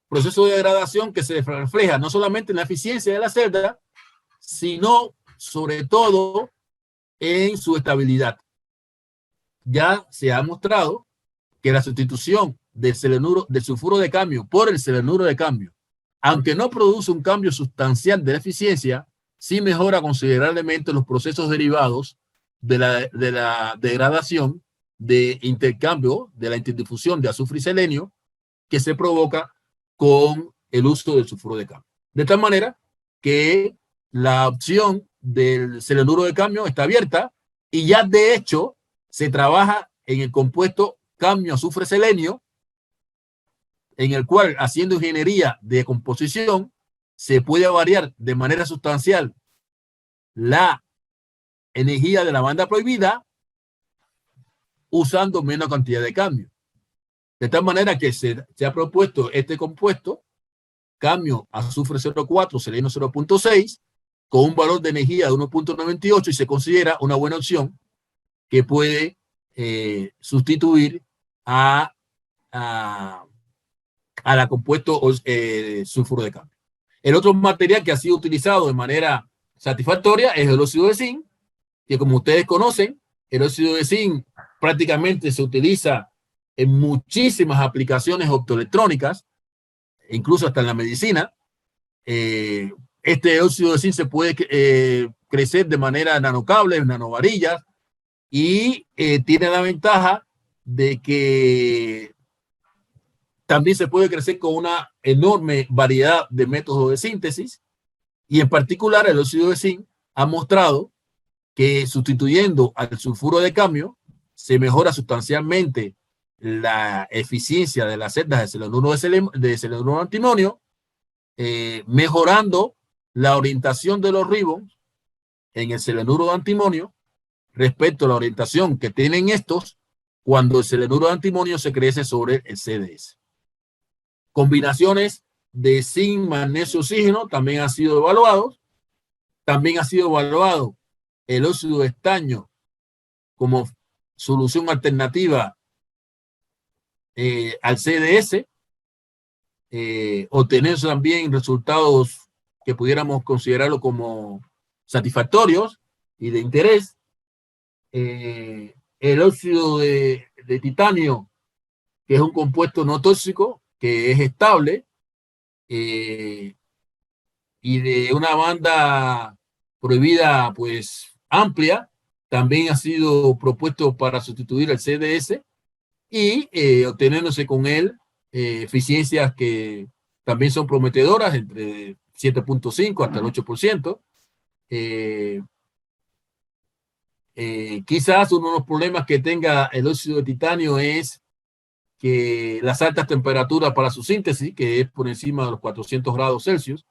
Proceso de degradación que se refleja no solamente en la eficiencia de la celda, sino sobre todo en su estabilidad. Ya se ha mostrado que la sustitución del sulfuro de cadmio por el selenuro de cadmio, aunque no produce un cambio sustancial de la eficiencia, sí mejora considerablemente los procesos derivados de la degradación de intercambio, de la interdifusión de azufre y selenio que se provoca con el uso del sulfuro de cadmio. De tal manera que la opción del selenuro de cadmio está abierta y ya de hecho se trabaja en el compuesto cadmio azufre selenio, en el cual haciendo ingeniería de composición se puede variar de manera sustancial la energía de la banda prohibida usando menos cantidad de cadmio. De tal manera que se ha propuesto este compuesto, cadmio azufre 0.4, selenio 0.6, con un valor de energía de 1.98 y se considera una buena opción que puede sustituir a la compuesto sulfuro de cadmio. El otro material que ha sido utilizado de manera satisfactoria es el óxido de zinc, que como ustedes conocen, el óxido de zinc prácticamente se utiliza en muchísimas aplicaciones optoelectrónicas, incluso hasta en la medicina. Este óxido de zinc se puede crecer de manera nanocables, nanovarillas, y tiene la ventaja de que también se puede crecer con una enorme variedad de métodos de síntesis, y en particular el óxido de zinc ha mostrado que sustituyendo al sulfuro de cadmio se mejora sustancialmente la eficiencia de las celdas de selenuro de antimonio, mejorando la orientación de los ribones en el selenuro de antimonio respecto a la orientación que tienen estos cuando el selenuro de antimonio se crece sobre el CDS. Combinaciones de zinc, magnesio, oxígeno también han sido evaluados. También ha sido evaluado el óxido de estaño como solución alternativa al CDS, obtener también resultados que pudiéramos considerarlo como satisfactorios y de interés. El óxido de titanio, que es un compuesto no tóxico, que es estable, y de una banda prohibida pues amplia, también ha sido propuesto para sustituir al CDS y obteniéndose con él eficiencias que también son prometedoras, entre 7.5 hasta el 8%. Quizás uno de los problemas que tenga el óxido de titanio es que las altas temperaturas para su síntesis, que es por encima de los 400 grados Celsius,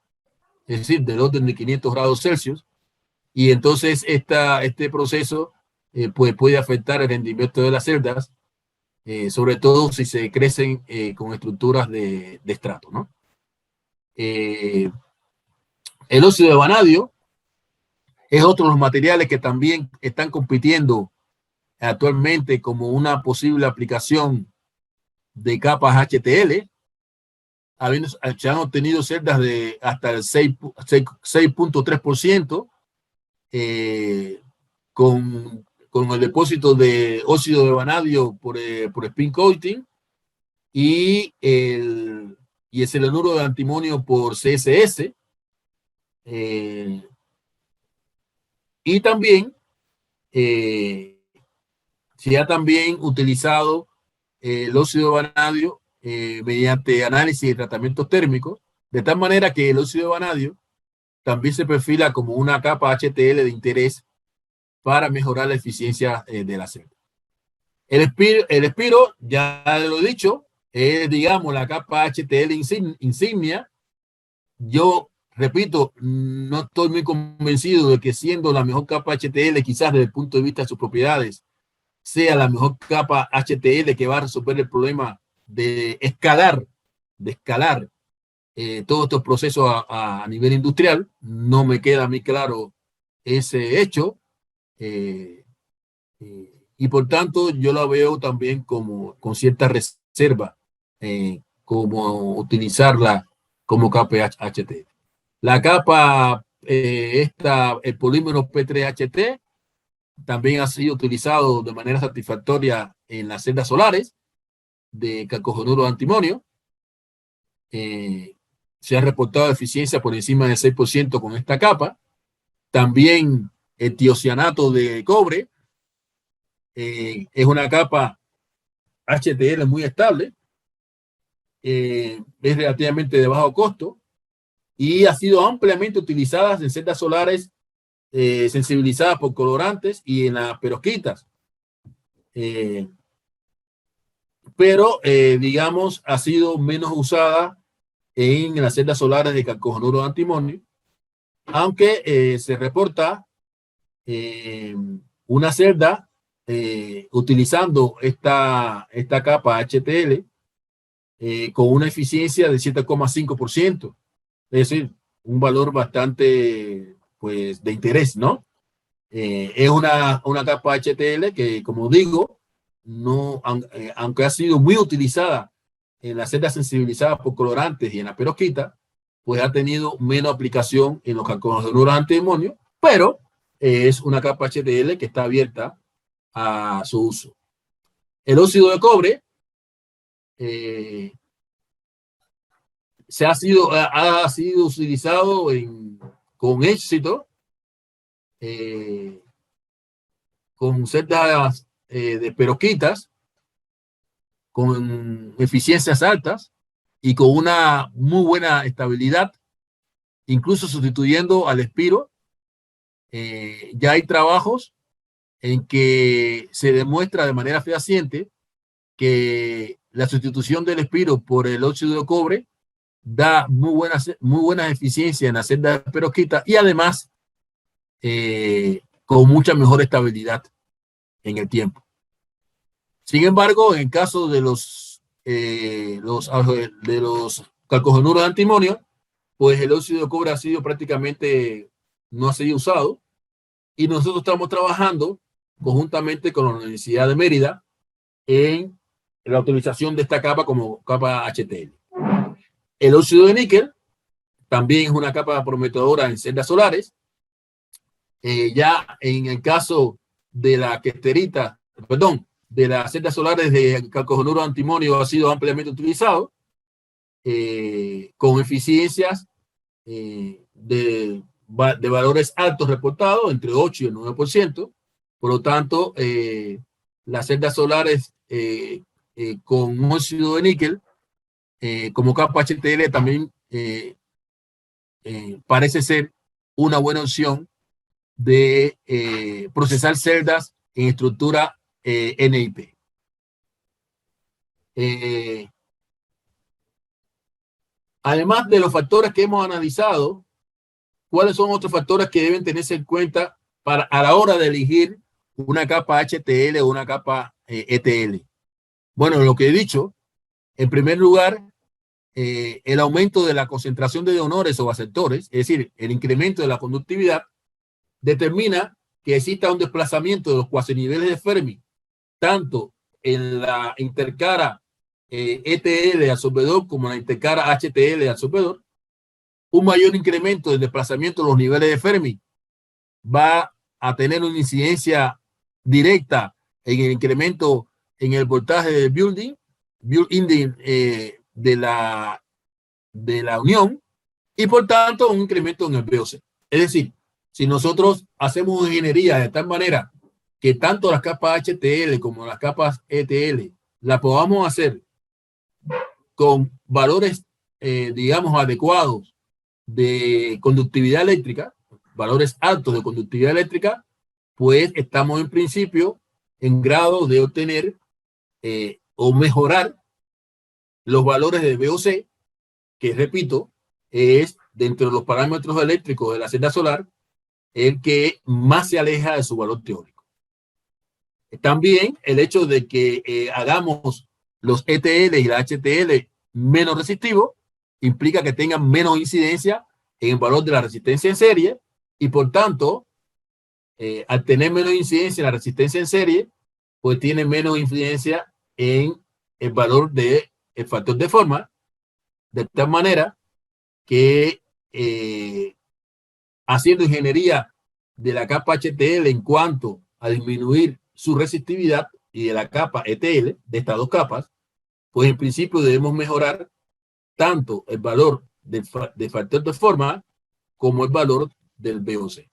es decir, del orden de 500 grados Celsius, y entonces este proceso pues puede afectar el rendimiento de las celdas, sobre todo si se crecen con estructuras de estrato, ¿no? El óxido de vanadio es otro de los materiales que también están compitiendo actualmente como una posible aplicación de capas HTL. Se han obtenido celdas de hasta el 6.3% con el depósito de óxido de vanadio por spin coating y el selenuro de antimonio por CSS. Y también se ha también utilizado el óxido de vanadio mediante análisis de tratamientos térmicos, de tal manera que el óxido de vanadio también se perfila como una capa HTL de interés para mejorar la eficiencia de la celda. El espiro, ya lo he dicho, es, digamos, la capa HTL insignia. Yo repito, no estoy muy convencido de que siendo la mejor capa HTL, quizás desde el punto de vista de sus propiedades, sea la mejor capa HTL que va a resolver el problema de escalar todos estos procesos a nivel industrial. No me queda a mí claro ese hecho, y por tanto yo la veo también como con cierta reserva, como utilizarla como capa HTL. La capa, el polímero P3HT, también ha sido utilizado de manera satisfactoria en las celdas solares de calcogenuro de antimonio. Se ha reportado eficiencia por encima del 6% con esta capa. También el tiocianato de cobre es una capa HTL muy estable, es relativamente de bajo costo y ha sido ampliamente utilizada en celdas solares sensibilizadas por colorantes y en las perovskitas. Pero digamos, ha sido menos usada en las celdas solares de calcogenuro de antimonio, aunque se reporta una celda utilizando esta capa HTL con una eficiencia de 7,5%, es decir, un valor bastante pues de interés, ¿no? Es una capa HTL que, como digo, no, aunque ha sido muy utilizada en las celdas sensibilizadas por colorantes y en la perovskita, pues ha tenido menos aplicación en los calcogenuros de antimonio, pero es una capa HTL que está abierta a su uso. El óxido de cobre ha sido utilizado con éxito con celdas de perovskitas con eficiencias altas y con una muy buena estabilidad, incluso sustituyendo al espiro. Ya hay trabajos en que se demuestra de manera fehaciente que la sustitución del espiro por el óxido de cobre da muy buenas eficiencias en la celda de perovskita y además con mucha mejor estabilidad en el tiempo. Sin embargo, en el caso de los calcogenuros de antimonio, pues el óxido de cobre ha sido prácticamente, no ha sido usado, y nosotros estamos trabajando conjuntamente con la Universidad de Mérida en la utilización de esta capa como capa HTL. El óxido de níquel también es una capa prometedora en celdas solares. Ya en el caso de la questerita, perdón, de las celdas solares de calcogenuro de antimonio ha sido ampliamente utilizado con eficiencias de valores altos reportados, entre 8 y el 9%. Por lo tanto, las celdas solares con óxido de níquel como capa HTL también parece ser una buena opción de procesar celdas en estructura NIP. Además de los factores que hemos analizado, ¿cuáles son otros factores que deben tenerse en cuenta a la hora de elegir una capa HTL o una capa ETL? Bueno, lo que he dicho, en primer lugar, el aumento de la concentración de ionores o aceptores, es decir, el incremento de la conductividad, determina que exista un desplazamiento de los cuasiniveles de Fermi, tanto en la intercara ETL absorbedor como en la intercara HTL absorbedor. Un mayor incremento del desplazamiento de los niveles de Fermi va a tener una incidencia directa en el incremento en el voltaje del build-in de la unión y por tanto un incremento en el VOC. Es decir, si nosotros hacemos ingeniería de tal manera que tanto las capas HTL como las capas ETL la podamos hacer con valores, digamos, adecuados de conductividad eléctrica, valores altos de conductividad eléctrica, pues estamos en principio en grado de obtener o mejorar los valores de VOC, que repito, es dentro de los parámetros eléctricos de la celda solar el que más se aleja de su valor teórico. También el hecho de que hagamos los ETL y la HTL menos resistivos implica que tengan menos incidencia en el valor de la resistencia en serie y por tanto, al tener menos incidencia en la resistencia en serie, pues tiene menos influencia en el valor del factor de forma, de tal manera que haciendo ingeniería de la capa HTL en cuanto a disminuir su resistividad y de la capa ETL, de estas dos capas, pues en principio debemos mejorar tanto el valor del factor de forma como el valor del VOC.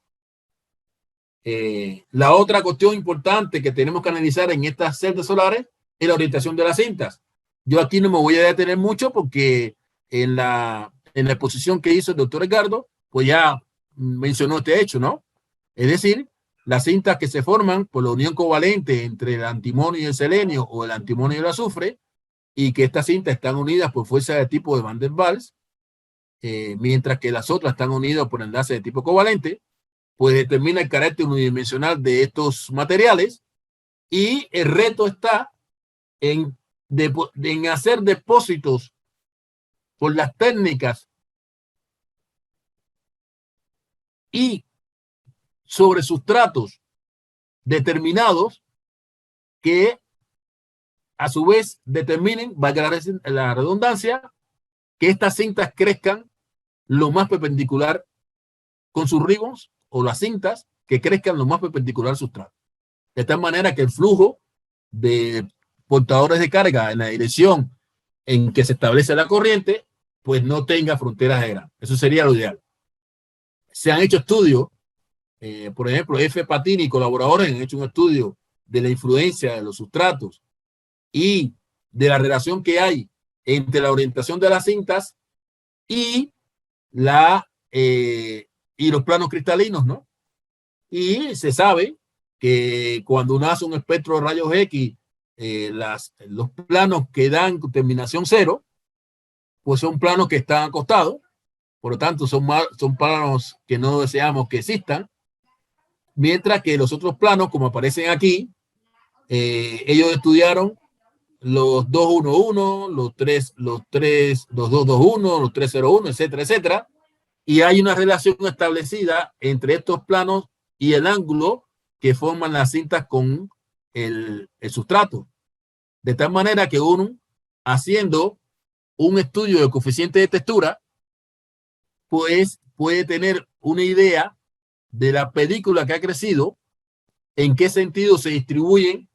La otra cuestión importante que tenemos que analizar en estas celdas solares es la orientación de las cintas. Yo aquí no me voy a detener mucho porque en la exposición que hizo el doctor Edgardo, pues ya mencionó este hecho, ¿no? Es decir, las cintas que se forman por la unión covalente entre el antimonio y el selenio o el antimonio y el azufre, y que estas cintas están unidas por fuerza de tipo de Van der Waals, mientras que las otras están unidas por enlace de tipo covalente, pues determina el carácter unidimensional de estos materiales y el reto está en hacer depósitos por las técnicas y sobre sustratos determinados que a su vez determinen, valga la redundancia, que estas cintas crezcan lo más perpendicular con sus ribbons o las cintas que crezcan lo más perpendicular al sustrato. De tal manera que el flujo de portadores de carga en la dirección en que se establece la corriente, pues no tenga fronteras de grado. Eso sería lo ideal. Se han hecho estudios, por ejemplo, F. Patini y colaboradores han hecho un estudio de la influencia de los sustratos y de la relación que hay entre la orientación de las cintas y los planos cristalinos, ¿no? Y se sabe que cuando uno hace un espectro de rayos X, los planos que dan terminación cero, pues son planos que están acostados, por lo tanto son planos que no deseamos que existan, mientras que los otros planos, como aparecen aquí, ellos estudiaron los 211, los 2221, los 301, etcétera, etcétera, y hay una relación establecida entre estos planos y el ángulo que forman las cintas con el sustrato. De tal manera que uno, haciendo un estudio de coeficiente de textura, pues puede tener una idea de la película que ha crecido, en qué sentido se distribuyen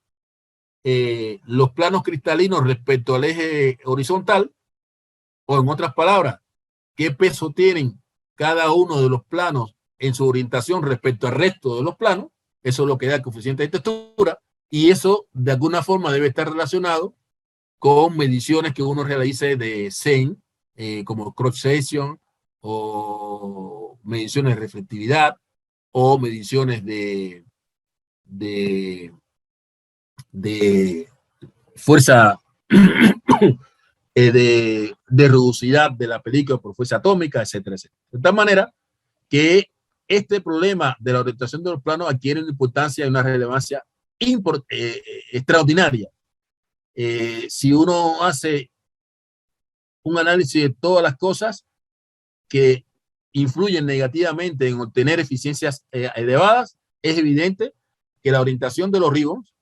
los planos cristalinos respecto al eje horizontal, o en otras palabras, qué peso tienen cada uno de los planos en su orientación respecto al resto de los planos. Eso es lo que da el coeficiente de textura, y eso de alguna forma debe estar relacionado con mediciones que uno realice de SEM, como cross section, o mediciones de reflectividad, o mediciones de fuerza de rugosidad de la película por fuerza atómica, etcétera, etcétera. De tal manera que este problema de la orientación de los planos adquiere una importancia y una relevancia extraordinaria. Si uno hace un análisis de todas las cosas que influyen negativamente en obtener eficiencias elevadas, es evidente que la orientación de los ribbons,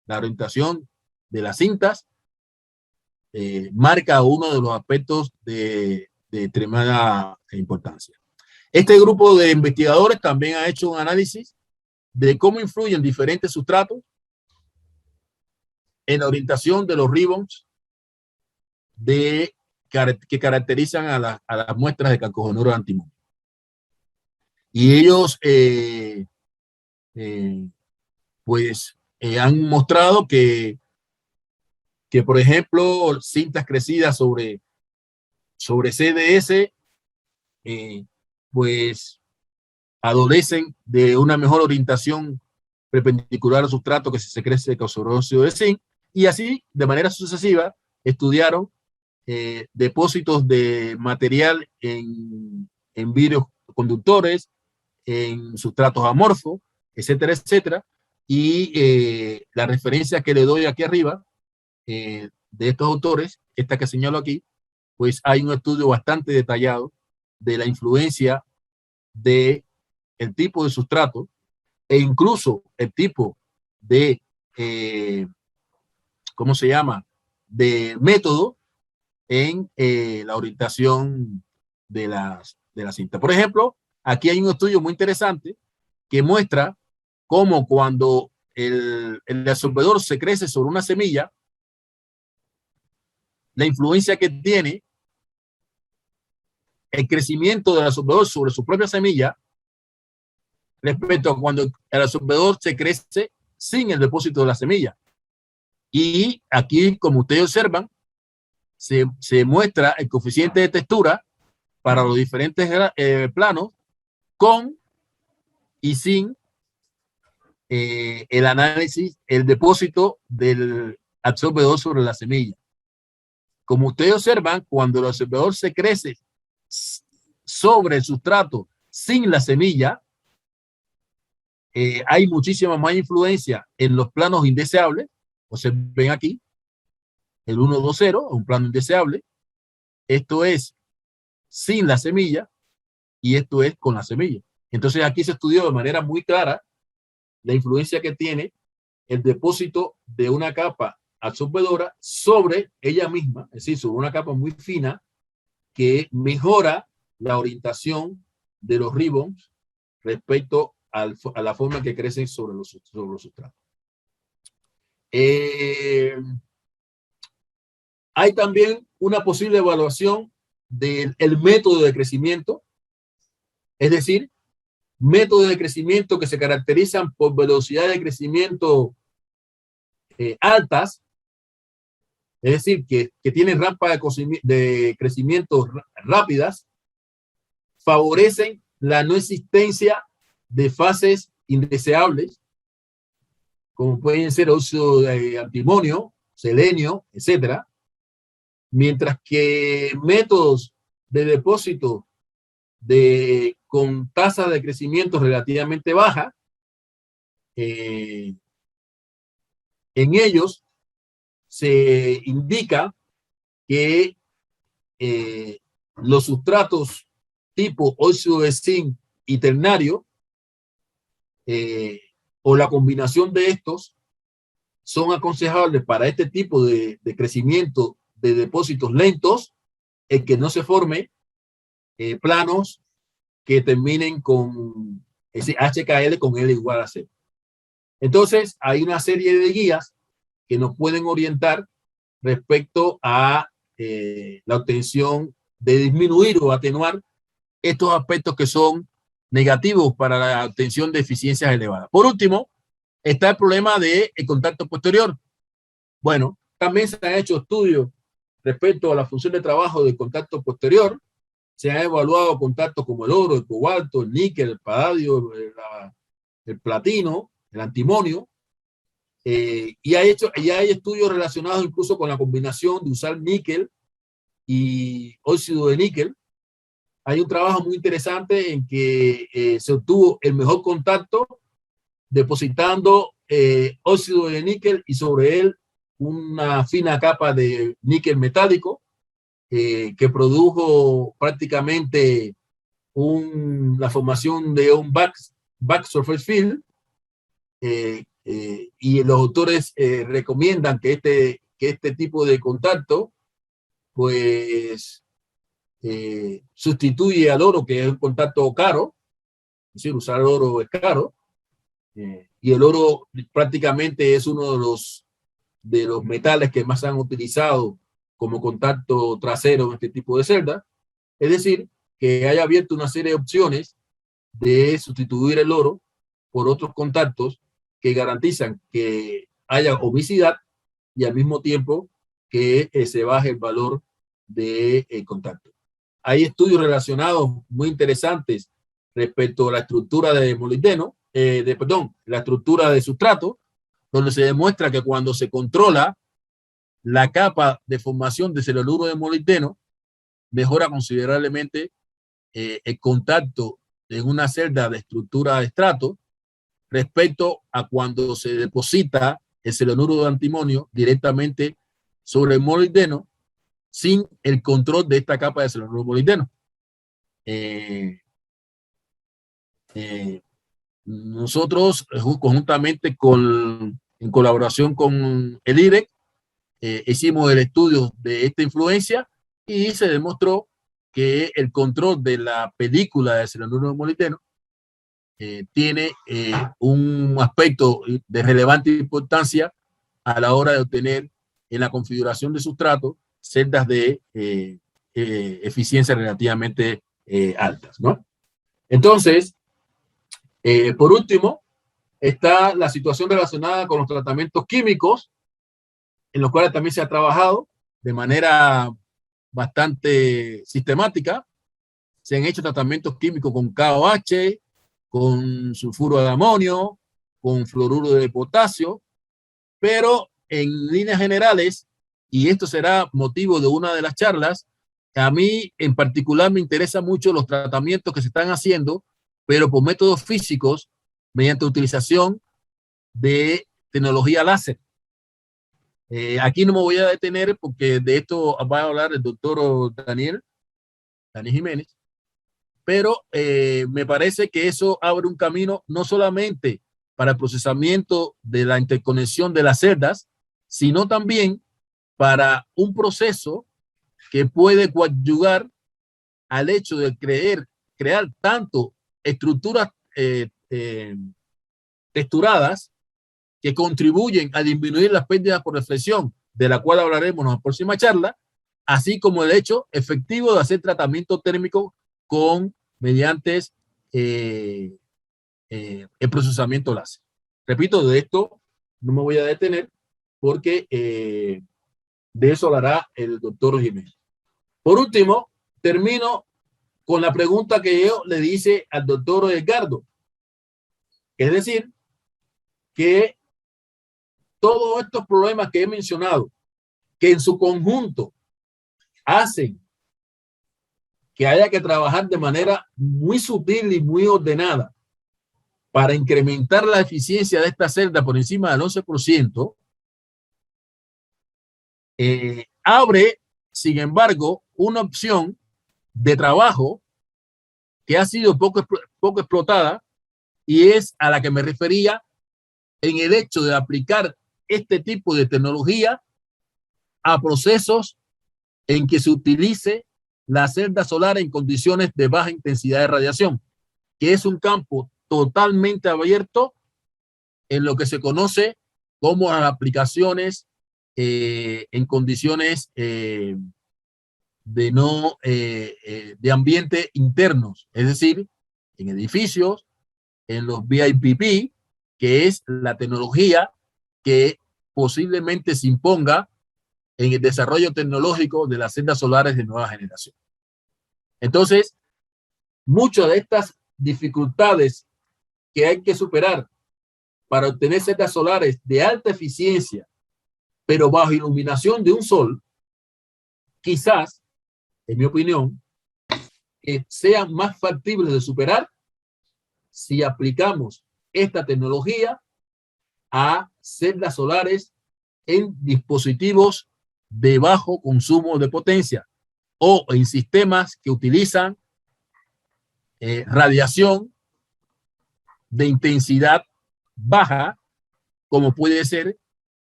la orientación de las cintas, marca uno de los aspectos de tremenda importancia. Este grupo de investigadores también ha hecho un análisis de cómo influyen diferentes sustratos en la orientación de los ribbons que caracterizan a las muestras de calcogenuro antimonio. Y ellos han mostrado que, por ejemplo, cintas crecidas sobre CDS, pues adolecen de una mejor orientación perpendicular al sustrato que si se crece sobre óxido de zinc, y así, de manera sucesiva, estudiaron depósitos de material en vidrios conductores, en sustratos amorfos, etcétera, etcétera. Y la referencia que le doy aquí arriba de estos autores, esta que señalo aquí, pues hay un estudio bastante detallado de la influencia de el tipo de sustrato e incluso el tipo de, ¿cómo se llama?, de método en la orientación de la cinta. Por ejemplo, aquí hay un estudio muy interesante que muestra cómo cuando el absorbedor se crece sobre una semilla, la influencia que tiene el crecimiento del absorbedor sobre su propia semilla respecto a cuando el absorbedor se crece sin el depósito de la semilla. Y aquí, como ustedes observan, se muestra el coeficiente de textura para los diferentes planos con y sin el análisis, el depósito del absorbedor sobre la semilla. Como ustedes observan, cuando el absorbedor se crece sobre el sustrato sin la semilla, hay muchísima más influencia en los planos indeseables. O se ven aquí, el 120, un plano indeseable. Esto es sin la semilla y esto es con la semilla. Entonces aquí se estudió de manera muy clara la influencia que tiene el depósito de una capa absorbedora sobre ella misma, es decir, sobre una capa muy fina que mejora la orientación de los ribbons respecto a la forma en que crecen sobre los sustratos. Hay también una posible evaluación del método de crecimiento, es decir, métodos de crecimiento que se caracterizan por velocidades de crecimiento altas, es decir, que tienen rampas de crecimiento rápidas, favorecen la no existencia de fases indeseables, como pueden ser óxido de antimonio, selenio, etcétera, mientras que métodos de depósito con tasa de crecimiento relativamente baja, en ellos se indica que los sustratos tipo óxido de zinc y ternario, o la combinación de estos, son aconsejables para este tipo de crecimiento de depósitos lentos, el que no se forme planos que terminen con ese HKL con L igual a 0. Entonces, hay una serie de guías que nos pueden orientar respecto a la obtención de disminuir o atenuar estos aspectos que son negativos para la obtención de eficiencias elevadas. Por último, está el problema del contacto posterior. Bueno, también se han hecho estudios respecto a la función de trabajo del contacto posterior. Se han evaluado contactos como el oro, el cobalto, el níquel, el paladio, el platino, el antimonio. Y hay estudios relacionados incluso con la combinación de usar níquel y óxido de níquel. Hay un trabajo muy interesante en que se obtuvo el mejor contacto depositando óxido de níquel y sobre él una fina capa de níquel metálico que produjo prácticamente la formación de un back surface field. Y los autores recomiendan que este tipo de contacto pues sustituye al oro, que es un contacto caro, es decir, usar oro es caro, y el oro prácticamente es uno de los metales que más se han utilizado como contacto trasero en este tipo de celdas. Es decir, que haya abierto una serie de opciones de sustituir el oro por otros contactos que garantizan que haya omisidad y al mismo tiempo que se baje el valor de contacto. Hay estudios relacionados muy interesantes respecto a la estructura de molibdeno, la estructura de sustrato, donde se demuestra que cuando se controla la capa de formación de celuluro de molibdeno, mejora considerablemente el contacto en una celda de estructura de estrato respecto a cuando se deposita el celuluro de antimonio directamente sobre el molibdeno sin el control de esta capa de celuluro molibdeno. Nosotros, conjuntamente en colaboración con el IREC, hicimos el estudio de esta influencia y se demostró que el control de la película de celuluro molibdeno tiene un aspecto de relevante importancia a la hora de obtener en la configuración de sustrato celdas de eficiencia relativamente altas, ¿no? Entonces, por último, está la situación relacionada con los tratamientos químicos, en los cuales también se ha trabajado de manera bastante sistemática. Se han hecho tratamientos químicos con KOH, con sulfuro de amonio, con fluoruro de potasio, pero en líneas generales, y esto será motivo de una de las charlas, a mí en particular me interesan mucho los tratamientos que se están haciendo, pero por métodos físicos, mediante utilización de tecnología láser. Aquí no me voy a detener porque de esto va a hablar el doctor Daniel Jiménez, pero me parece que eso abre un camino no solamente para el procesamiento de la interconexión de las celdas, sino también para un proceso que puede coadyuvar al hecho de crear tanto estructuras texturadas que contribuyen a disminuir las pérdidas por reflexión, de la cual hablaremos en la próxima charla, así como el hecho efectivo de hacer tratamiento térmico mediante el procesamiento láser. Repito, de esto no me voy a detener porque de eso hablará el doctor Jiménez. Por último, termino con la pregunta que yo le hice al doctor Edgardo. Es decir, que todos estos problemas que he mencionado, que en su conjunto hacen que haya que trabajar de manera muy sutil y muy ordenada para incrementar la eficiencia de esta celda por encima del 11%, abre, sin embargo, una opción de trabajo que ha sido poco explotada y es a la que me refería en el hecho de aplicar este tipo de tecnología a procesos en que se utilice la celda solar en condiciones de baja intensidad de radiación, que es un campo totalmente abierto en lo que se conoce como las aplicaciones en condiciones de ambiente internos, es decir, en edificios, en los BIPP, que es la tecnología que posiblemente se imponga en el desarrollo tecnológico de las celdas solares de nueva generación. Entonces, muchas de estas dificultades que hay que superar para obtener celdas solares de alta eficiencia, pero bajo iluminación de un sol, quizás, en mi opinión, sean más factibles de superar si aplicamos esta tecnología a celdas solares en dispositivos de bajo consumo de potencia o en sistemas que utilizan radiación de intensidad baja, como puede ser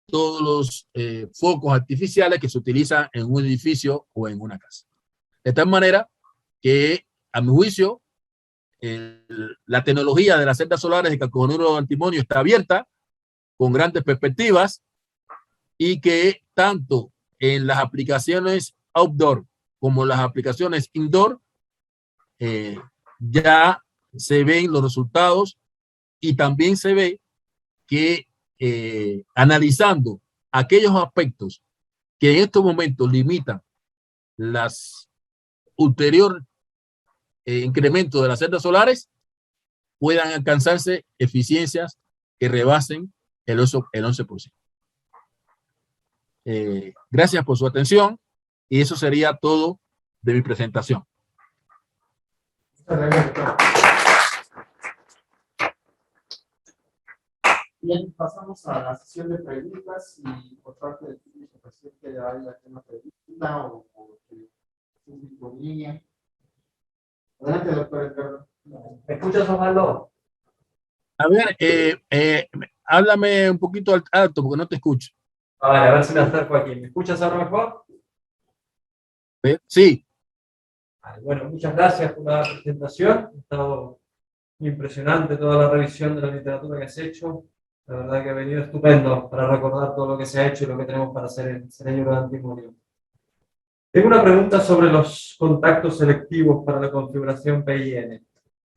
todos los focos artificiales que se utilizan en un edificio o en una casa. De tal manera que, a mi juicio, la tecnología de las celdas solares de calcogenuro de antimonio está abierta, con grandes perspectivas, y que tanto en las aplicaciones outdoor como en las aplicaciones indoor ya se ven los resultados, y también se ve que analizando aquellos aspectos que en estos momentos limitan las ulterior incremento de las celdas solares, puedan alcanzarse eficiencias que rebasen el 11%. Gracias por su atención, y eso sería todo de mi presentación. Bien, pasamos a la sesión de preguntas, y por parte del público presente hay alguna pregunta o público en línea. Adelante, doctor Edgardo. ¿Me escuchas, Osvaldo? A ver, háblame un poquito alto porque no te escucho. A ver si me acerco aquí. ¿Me escuchas ahora mejor? Sí. Bueno, muchas gracias por la presentación. Ha estado impresionante toda la revisión de la literatura que has hecho. La verdad que ha venido estupendo para recordar todo lo que se ha hecho y lo que tenemos para hacer en Sereño de Antimonio. Tengo una pregunta sobre los contactos selectivos para la configuración PIN,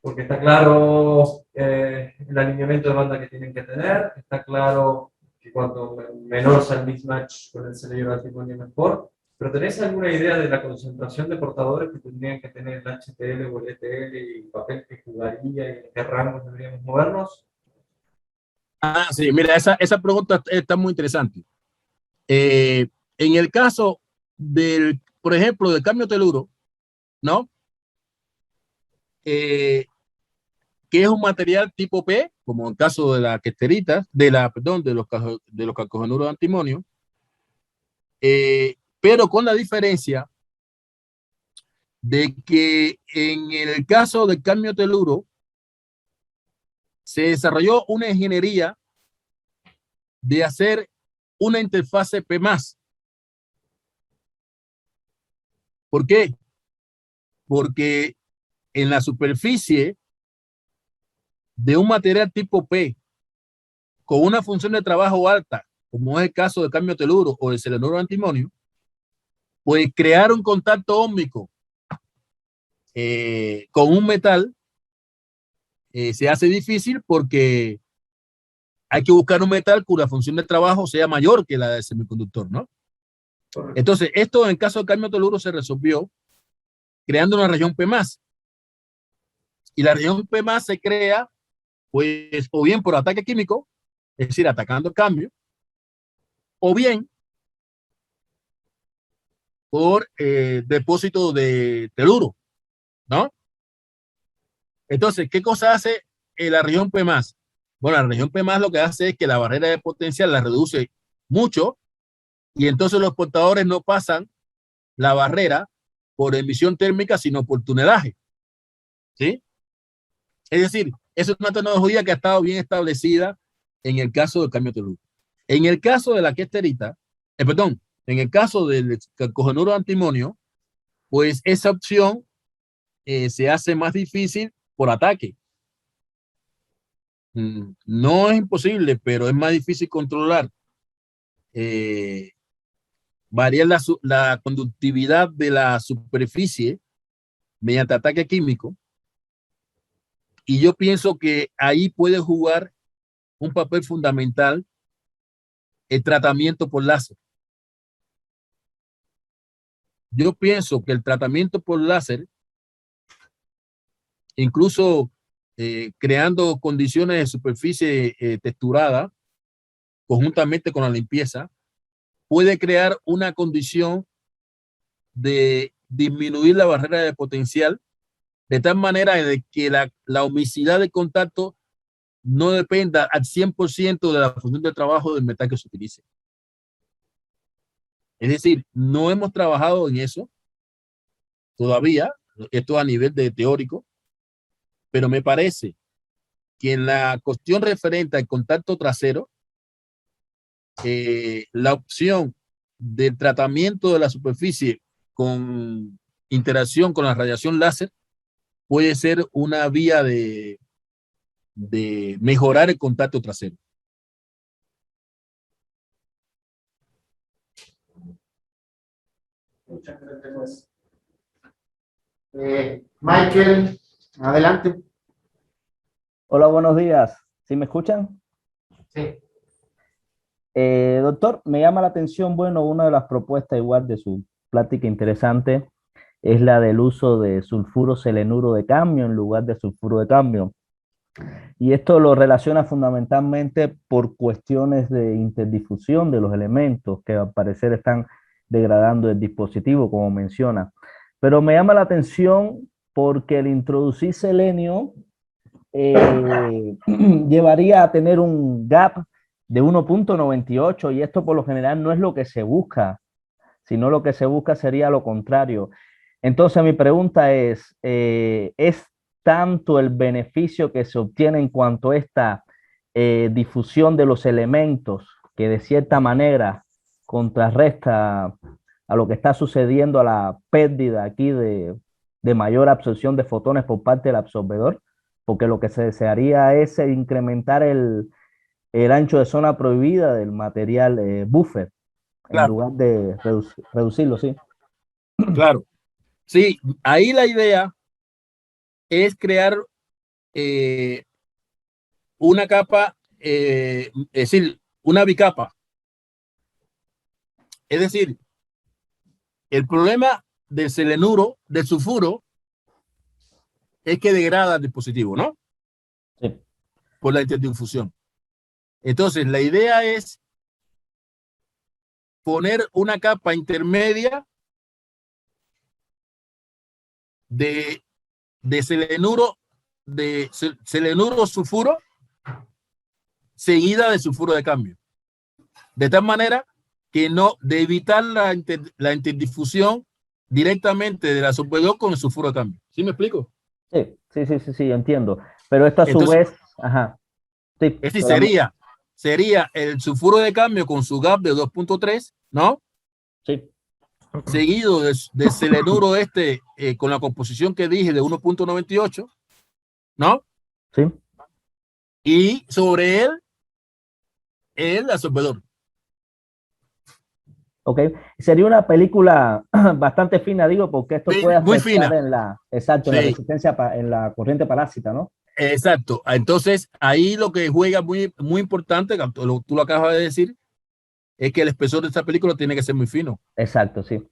porque está claro el alineamiento de banda que tienen que tener, está claro que cuanto menor sea el mismatch con el selenio de antimonio mejor, pero ¿tenéis alguna idea de la concentración de portadores que tendrían que tener el HTL o el ETL y el papel que jugaría y en qué rangos deberíamos movernos? Ah, sí, mira, esa pregunta está muy interesante. En el caso del, por ejemplo, del cambio teluro, ¿no? Que es un material tipo P, como en el caso de la questerita, de los calcogenuros de antimonio, pero con la diferencia de que en el caso del cambio teluro se desarrolló una ingeniería de hacer una interfase P+. ¿Por qué? Porque en la superficie de un material tipo P con una función de trabajo alta, como es el caso del cambio teluro o del selenuro de antimonio, pues crear un contacto óhmico con un metal se hace difícil, porque hay que buscar un metal cuya función de trabajo sea mayor que la del semiconductor, ¿no? Entonces, esto en caso del cambio teluro se resolvió creando una región P+. Y la región P+ se crea, pues, o bien por ataque químico, es decir, atacando el cambio, o bien por depósito de teluro, ¿no? Entonces, ¿qué cosa hace la región P+? Bueno, la región P+ lo que hace es que la barrera de potencial la reduce mucho, y entonces los portadores no pasan la barrera por emisión térmica, sino por tunelaje, ¿sí? Es decir, es una tecnología que ha estado bien establecida en el caso del cambio telúrico. En el caso de la questerita, perdón, en el caso del cojenuro de antimonio, pues esa opción se hace más difícil por ataque. No es imposible, pero es más difícil controlar. Variar la conductividad de la superficie mediante ataque químico. Y yo pienso que ahí puede jugar un papel fundamental el tratamiento por láser. Yo pienso que el tratamiento por láser, incluso creando condiciones de superficie texturada, conjuntamente con la limpieza, puede crear una condición de disminuir la barrera de potencial de tal manera de que la omisidad de contacto no dependa al 100% de la función de trabajo del metal que se utilice. Es decir, no hemos trabajado en eso todavía, esto a nivel de teórico, pero me parece que en la cuestión referente al contacto trasero, la opción del tratamiento de la superficie con interacción con la radiación láser puede ser una vía de mejorar el contacto trasero. Muchas gracias. Michael, adelante. Hola, buenos días. ¿Sí me escuchan? Sí. Doctor, me llama la atención, bueno, una de las propuestas igual de su plática interesante es la del uso de sulfuro selenuro de cadmio en lugar de sulfuro de cadmio. Y esto lo relaciona fundamentalmente por cuestiones de interdifusión de los elementos que al parecer están degradando el dispositivo, como menciona. Pero me llama la atención porque el introducir selenio llevaría a tener un gap de 1.98 y esto por lo general no es lo que se busca, sino lo que se busca sería lo contrario. Entonces mi pregunta ¿es tanto el beneficio que se obtiene en cuanto a esta difusión de los elementos que de cierta manera contrarresta a lo que está sucediendo a la pérdida aquí de mayor absorción de fotones por parte del absorbedor? Porque lo que se desearía es incrementar el ancho de zona prohibida del material buffer, en Claro, lugar de reducirlo, ¿sí? claro. Sí, ahí la idea es crear una capa, es decir, una bicapa. Es decir, el problema del selenuro, del sulfuro, es que degrada el dispositivo, ¿no? Sí. Por la interdifusión. Entonces, la idea es poner una capa intermedia de selenuro, selenuro sulfuro, seguida de sulfuro de cadmio. De tal manera que no, de evitar la interdifusión directamente del absorbedor con el sulfuro de cadmio. ¿Sí me explico? Sí, entiendo. Pero esto a su Entonces, vez, ajá. Sí, es decir, sería el sulfuro de cadmio con su gap de 2.3, ¿no? sí. Seguido de selenuro con la composición que dije de 1.98, ¿no? Sí. Y sobre él, el absorbedor. Ok. Sería una película bastante fina, digo, porque esto puede Muy afectar fina. en la, exacto, en la Sí, resistencia, en la corriente parásita, ¿no? exacto. Entonces, ahí lo que juega muy, muy importante, tú lo acabas de decir, es que el espesor de esta película tiene que ser muy fino. Exacto, sí.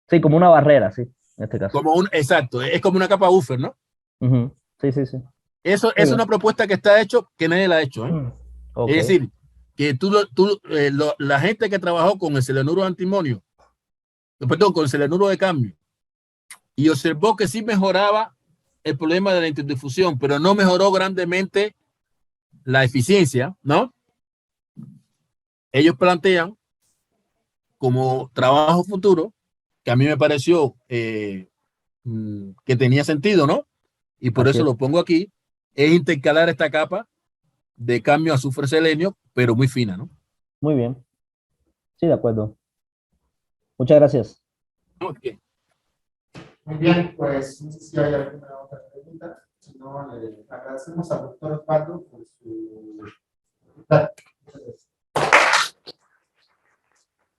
Sí, como una barrera, sí, en este caso. Exacto, es como una capa buffer, ¿no? Ujú. Sí, sí, sí. Eso Muy es bien. una propuesta que está hecho que nadie la ha hecho, ¿eh? Ok. Es decir, que la gente que trabajó con el selenuro de antimonio, perdón, con el selenuro de cadmio, y observó que sí mejoraba el problema de la interdifusión, pero no mejoró grandemente la eficiencia, ¿no? Ellos plantean como trabajo futuro, que a mí me pareció que tenía sentido, ¿no? Y por Así eso es. lo pongo aquí, es intercalar esta capa de cadmio azufre selenio, pero muy fina, ¿no? Muy bien. Sí, de acuerdo. Muchas gracias. Ok. Muy bien, pues no sé si hay alguna otra pregunta. Si no, le agradecemos al doctor Osvaldo por su